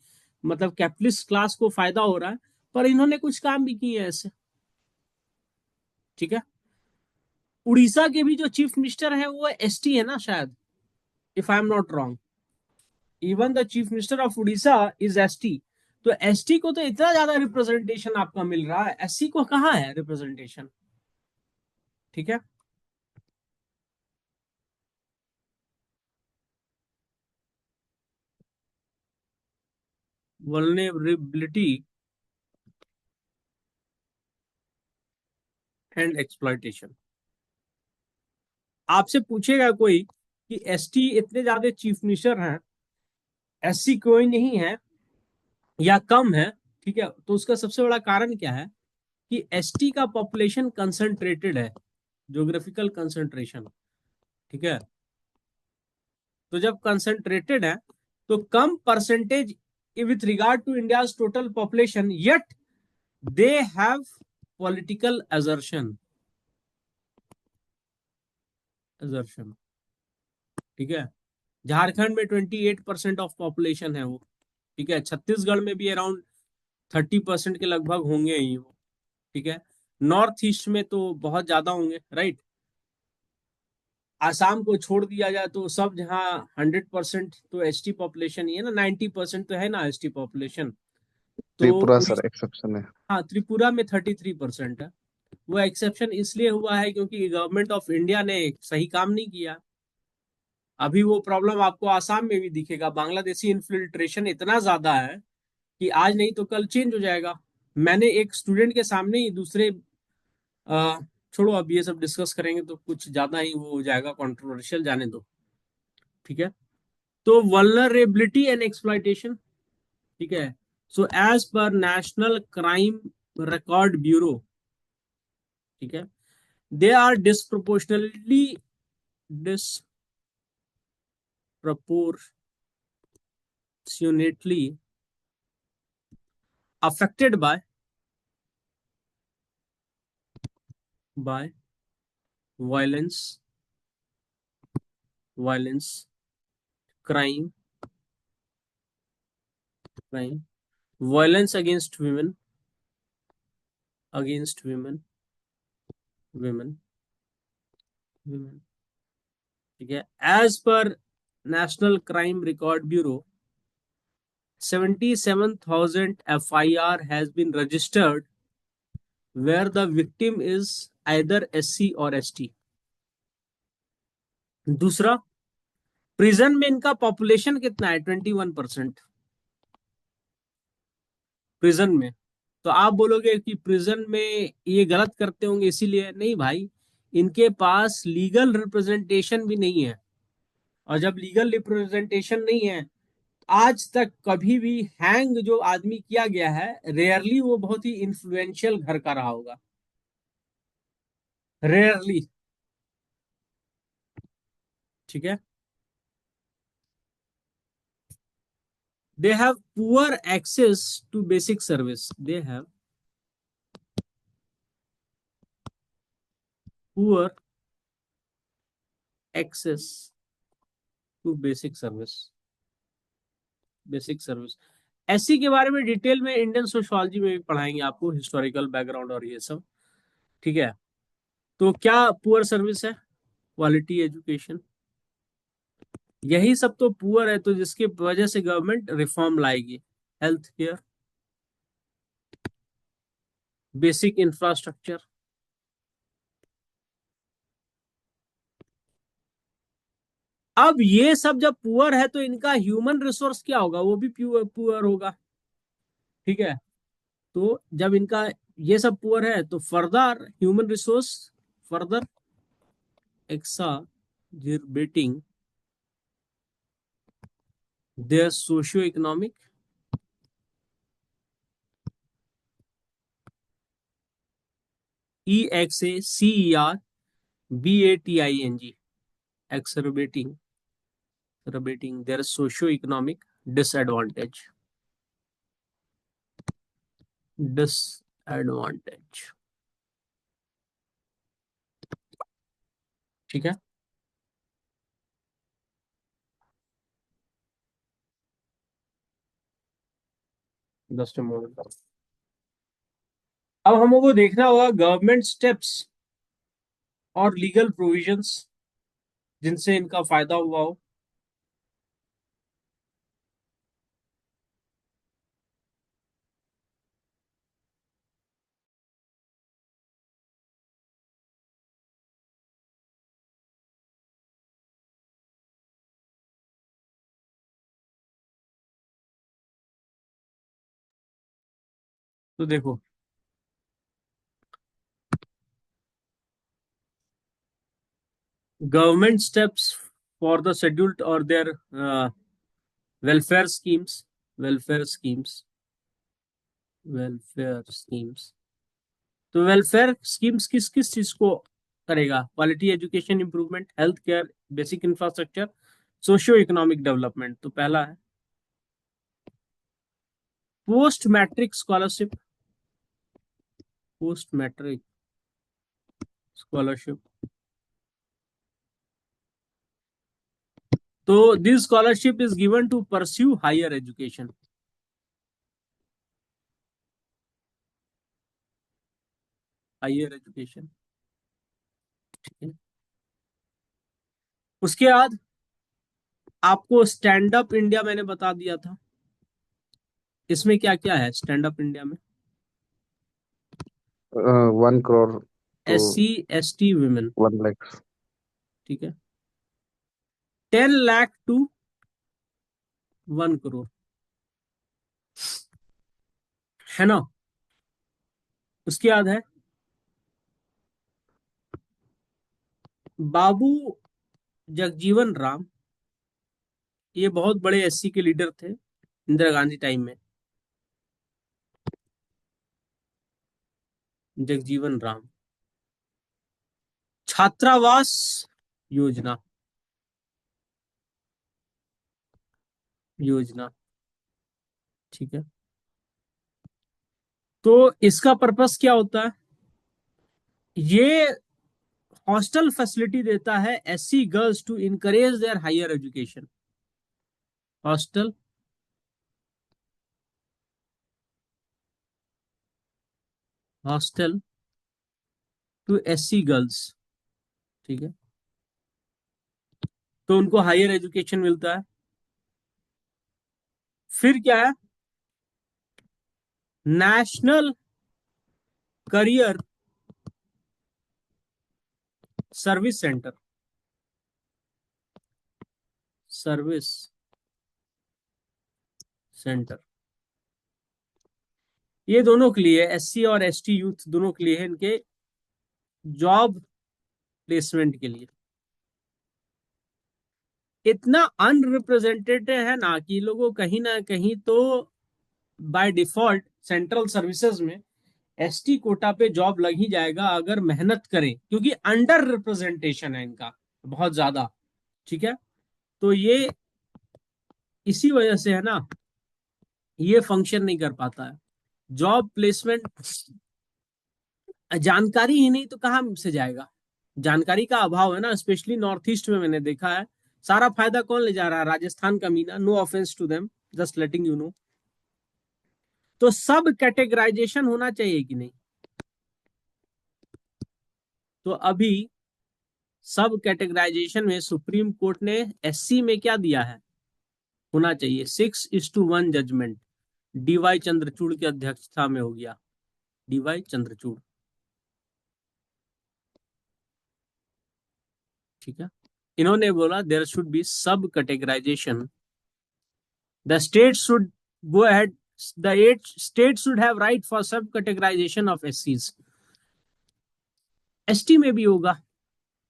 A: मतलब कैपिटलिस्ट क्लास को फायदा हो रहा है। पर इन्होंने कुछ काम भी किए हैं ऐसे। ठीक है, उड़ीसा के भी जो चीफ मिनिस्टर है वो एसटी है ना शायद, if I am not wrong. Even the chief minister of Orissa is ST. तो एसटी को तो इतना ज्यादा रिप्रेजेंटेशन आपका मिल रहा है, एससी को कहाँ है रिप्रेजेंटेशन? ठीक है, वल्नरेबिलिटी एंड एक्सप्लॉयटेशन। आपसे पूछेगा कोई कि एसटी इतने ज्यादा चीफ मिनिस्टर हैं, एससी कोई नहीं है या कम है, ठीक है, तो उसका सबसे बड़ा कारण क्या है? कि एसटी का पॉपुलेशन कंसंट्रेटेड है, ज्योग्राफिकल कंसंट्रेशन। ठीक है, तो जब कंसंट्रेटेड है तो कम percentage with regard to India total population, yet they have political assertion, assertion. ठीक है, झारखंड में 28% ऑफ पॉपुलेशन है वो। ठीक है, छत्तीसगढ़ में भी अराउंड 30% के लगभग होंगे ही वो। ठीक है, नॉर्थ ईस्ट में तो बहुत ज्यादा होंगे, राइट? आसाम को छोड़ दिया जाए तो सब जहाँ 100% तो एसटी पॉपुलेशन ही है ना, 90% तो है ना एसटी पॉपुलेशन। तो
B: त्रिपुरा सर
A: उड़ीसा,
B: एक्सेप्शन है।
A: हाँ त्रिपुरा में 33% है। वो एक्सेप्शन इसलिए हुआ है क्योंकि गवर्नमेंट ऑफ इंडिया ने सही काम नहीं किया। अभी वो प्रॉब्लम आपको आसाम में भी दिखेगा, बांग्लादेशी इन्फिल्ट्रेशन इतना ज्यादा है कि आज नहीं तो कल चेंज हो जाएगा। मैंने एक स्टूडेंट के सामने ही दूसरे, अ, छोड़ो अब ये सब डिस्कस करेंगे तो कुछ ज्यादा ही वो हो जाएगा कंट्रोवर्शियल, जाने दो। ठीक है। तो वल्नरेबिलिटी एंड एक्सप्लॉइटेशन, ठीक है। So as per national crime record bureau, ठीक है, they are disproportionately disproportionately affected by violence, violence, crime, crime, violence against women, women. ठीक है। As per national crime record bureau 77,000 FIR has been registered where the victim is either SC और ST। दूसरा, prison में इनका population कितना है, 21% prison में। तो आप बोलोगे कि प्रिजन में ये गलत करते होंगे इसीलिए, नहीं भाई, इनके पास लीगल रिप्रेजेंटेशन भी नहीं है। और जब लीगल रिप्रेजेंटेशन नहीं है, आज तक कभी भी हैंग जो आदमी किया गया है, रेयरली वो बहुत ही इन्फ्लुएंशियल घर का रहा होगा, रेयरली। ठीक है। They have poor access to basic service, they have poor access to basic service, basic service. SC के बारे में डिटेल में इंडियन सोशोलॉजी में भी पढ़ाएंगे आपको, हिस्टोरिकल बैकग्राउंड और ये सब। ठीक है। तो क्या पुअर सर्विस है, क्वालिटी एजुकेशन, यही सब तो पुअर है, तो जिसकी वजह से गवर्नमेंट रिफॉर्म लाएगी। Health care, basic infrastructure. अब ये सब जब पुअर है तो इनका ह्यूमन रिसोर्स क्या होगा, वो भी पुअर पुअर होगा। ठीक है। तो जब इनका ये सब पुअर है तो further human resource, further exacerbating their socio-economic, EXACERBATING, exacerbating their socio-economic disadvantage, disadvantage। ठीक है। Just moment. अब हमको देखना होगा गवर्नमेंट स्टेप्स और लीगल प्रोविजंस जिनसे इनका फायदा हुआ हो। तो देखो, government steps for the scheduled और their welfare schemes, welfare schemes, welfare schemes. तो वेलफेयर स्कीम्स किस किस चीज को करेगा, quality education improvement, health care, basic infrastructure, socio economic development. तो पहला है post matric scholarship, post matric scholarship. तो this scholarship is given to pursue higher education, higher education. ठीक है। उसके बाद आपको स्टैंड अप इंडिया मैंने बता दिया था। इसमें क्या क्या है स्टैंड अप इंडिया में?
B: 1 crore to
A: SC ST women,
B: 1 lakhs.
A: ठीक है, 10 लाख टू 1 करोड़, है ना? उसके बाद है बाबू जगजीवन राम। ये बहुत बड़े SC के लीडर थे इंदिरा गांधी टाइम में। जगजीवन राम। छात्रावास योजना, योजना, ठीक है। तो इसका पर्पस क्या होता है? ये हॉस्टल फैसिलिटी देता है SC girls to encourage their higher education. Hostel hostel to SC girls, ठीक है। तो उनको हायर एजुकेशन मिलता है। फिर क्या है? National career service centre, service centre. ये दोनों के लिए, SC और ST यूथ दोनों के लिए है, इनके जॉब प्लेसमेंट के लिए। इतना अनरिप्रेजेंटेटिव है ना कि लोगों कहीं ना कहीं तो बाय डिफॉल्ट सेंट्रल सर्विसेज में ST कोटा पे जॉब लग ही जाएगा अगर मेहनत करें, क्योंकि अंडर रिप्रेजेंटेशन है इनका बहुत ज्यादा, ठीक है। तो ये इसी वजह से है ना, ये फंक्शन नहीं कर पाता है जॉब प्लेसमेंट। जानकारी ही नहीं तो कहाँ से जाएगा? जानकारी का अभाव है ना, स्पेशली नॉर्थ ईस्ट में मैंने देखा है। सारा फायदा कौन ले जा रहा है? राजस्थान का Meena, no offence to them, just letting you know. तो सब कैटेगराइजेशन होना चाहिए कि नहीं? तो अभी सब कैटेगराइजेशन में सुप्रीम कोर्ट ने SC में क्या दिया है? होना चाहिए 6:1 जजमेंट। DY चंद्रचूड़ की अध्यक्षता में हो गया। DY चंद्रचूड़, ठीक है। इन्होंने बोला there should be sub categorisation, the state should go ahead, the eight state should have right for sub categorisation of SCs। ST में भी होगा,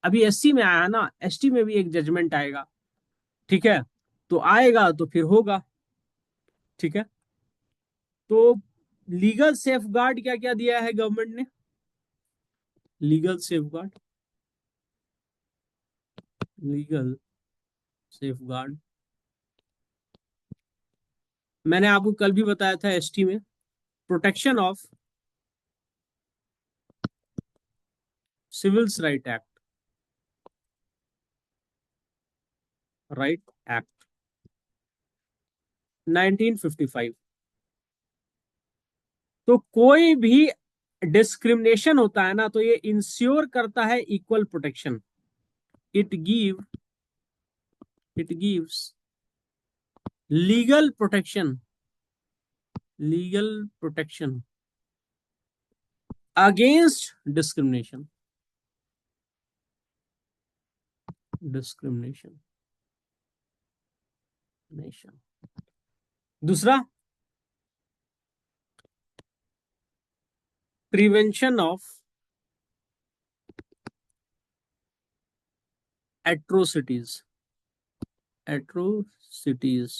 A: अभी SC में आया ना, ST में भी एक जजमेंट आएगा, ठीक है। तो आएगा तो फिर होगा, ठीक है। तो लीगल सेफ गार्ड क्या क्या दिया है गवर्नमेंट ने? Legal safe guard, legal safe guard, मैंने आपको कल भी बताया था ST में protection of civils right act, right act 1955। तो कोई भी डिस्क्रिमिनेशन होता है ना, तो ये इंश्योर करता है equal protection. It give it gives legal protection, legal protection against discrimination, discrimination nation. दूसरा, prevention of atrocities, atrocities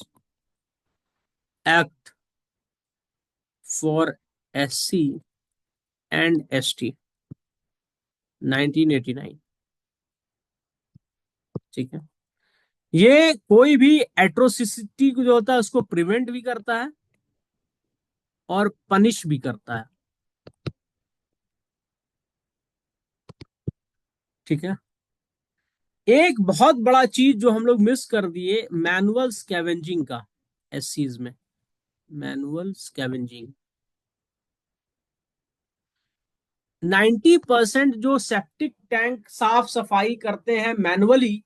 A: act for SC and ST 1989, ठीक है। ये कोई भी एट्रोसिटी जो होता है उसको प्रिवेंट भी करता है और पनिश भी करता है, ठीक है। एक बहुत बड़ा चीज जो हम लोग मिस कर दिए, मैनुअल स्कैवेंजिंग का SCs में, मैनुअल स्कैवेंजिंग। 90% जो सेप्टिक टैंक साफ सफाई करते हैं मैनुअली,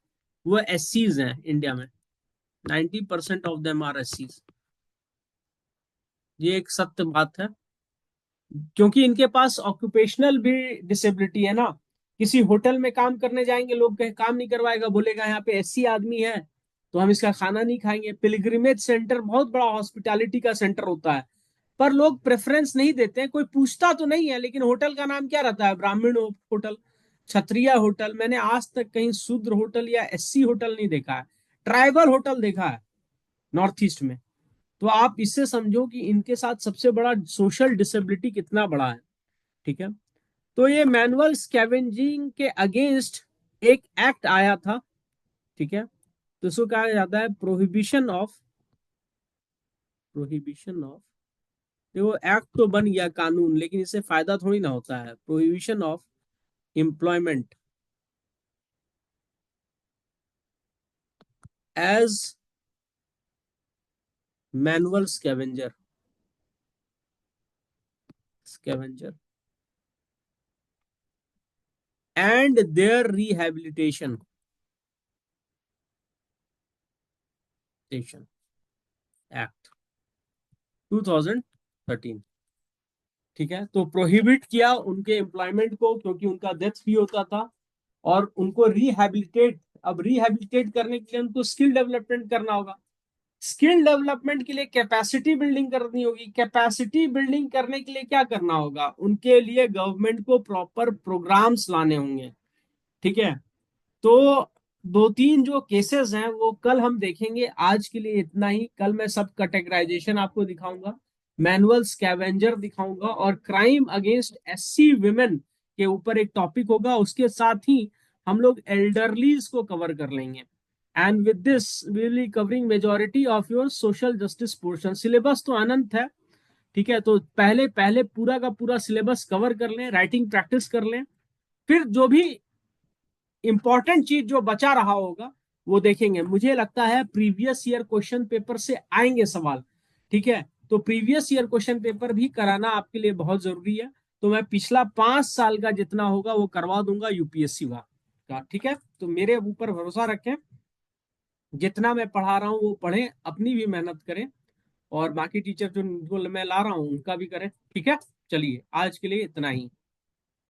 A: वो एससीज हैं इंडिया में। 90% ऑफ देम आर एससीज। ये एक सत्य बात है, क्योंकि इनके पास ऑक्यूपेशनल भी डिसेबिलिटी है ना। किसी होटल में काम करने जाएंगे, लोग कहीं काम नहीं करवाएगा, बोलेगा यहाँ पे एससी आदमी है तो हम इसका खाना नहीं खाएंगे। पिलग्रिमेज सेंटर बहुत बड़ा हॉस्पिटैलिटी का सेंटर होता है, पर लोग प्रेफरेंस नहीं देते हैं, कोई पूछता तो नहीं है, लेकिन होटल का नाम क्या रहता है? ब्राह्मण होटल, क्षत्रिय होटल। मैंने आज तक कहीं शूद्र होटल या एससी होटल नहीं देखा है। ट्राइबल होटल देखा है नॉर्थ ईस्ट में। तो आप इससे समझो कि इनके साथ सबसे बड़ा सोशल डिसेबिलिटी कितना बड़ा है। ठीक है। तो ये मैनुअल स्कैवेंजिंग के अगेंस्ट एक एक्ट आया था। ठीक है। तो इसको कहा जाता है प्रोहिबिशन ऑफ। देखो एक्ट तो बन गया कानून, लेकिन इससे फायदा थोड़ी ना होता है। Prohibition of employment as manual scavenger and their rehabilitation act 2013। ठीक है। तो प्रोहिबिट किया उनके एम्प्लॉयमेंट को, क्योंकि उनका डेथ भी होता था। और उनको रिहैबिलिटेट, अब रिहैबिलिटेट करने के लिए उनको स्किल डेवलपमेंट करना होगा। स्किल डेवलपमेंट के लिए कैपेसिटी बिल्डिंग करनी होगी। कैपेसिटी बिल्डिंग करने के लिए क्या करना होगा? उनके लिए गवर्नमेंट को प्रॉपर प्रोग्राम्स लाने होंगे। ठीक है। तो दो तीन जो केसेस हैं वो कल हम देखेंगे। आज के लिए इतना ही। कल मैं सब कैटेगराइजेशन आपको दिखाऊंगा, मैनुअल स्कैवेंजर दिखाऊंगा, और क्राइम अगेंस्ट एससी वुमेन के ऊपर एक टॉपिक होगा। उसके साथ ही हम लोग एल्डरलीज को कवर कर लेंगे। And with this will be covering majority of your social justice portion. Syllabus तो अनंत है। ठीक है। तो पहले पहले पूरा का पूरा सिलेबस कवर कर लें, राइटिंग प्रैक्टिस कर लें, फिर जो भी इंपॉर्टेंट चीज जो बचा रहा होगा वो देखेंगे। मुझे लगता है प्रीवियस ईयर क्वेश्चन पेपर से आएंगे सवाल। ठीक है। तो प्रीवियस ईयर क्वेश्चन पेपर भी कराना आपके लिए बहुत जरूरी है। तो मैं पिछला 5 साल का जितना होगा वो करवा दूंगा यूपीएससी का। ठीक है। तो मेरे ऊपर भरोसा रखें, जितना मैं पढ़ा रहा हूँ वो पढ़ें, अपनी भी मेहनत करें, और बाकी टीचर जो मैं ला रहा हूँ उनका भी करें। ठीक है। चलिए आज के लिए इतना ही।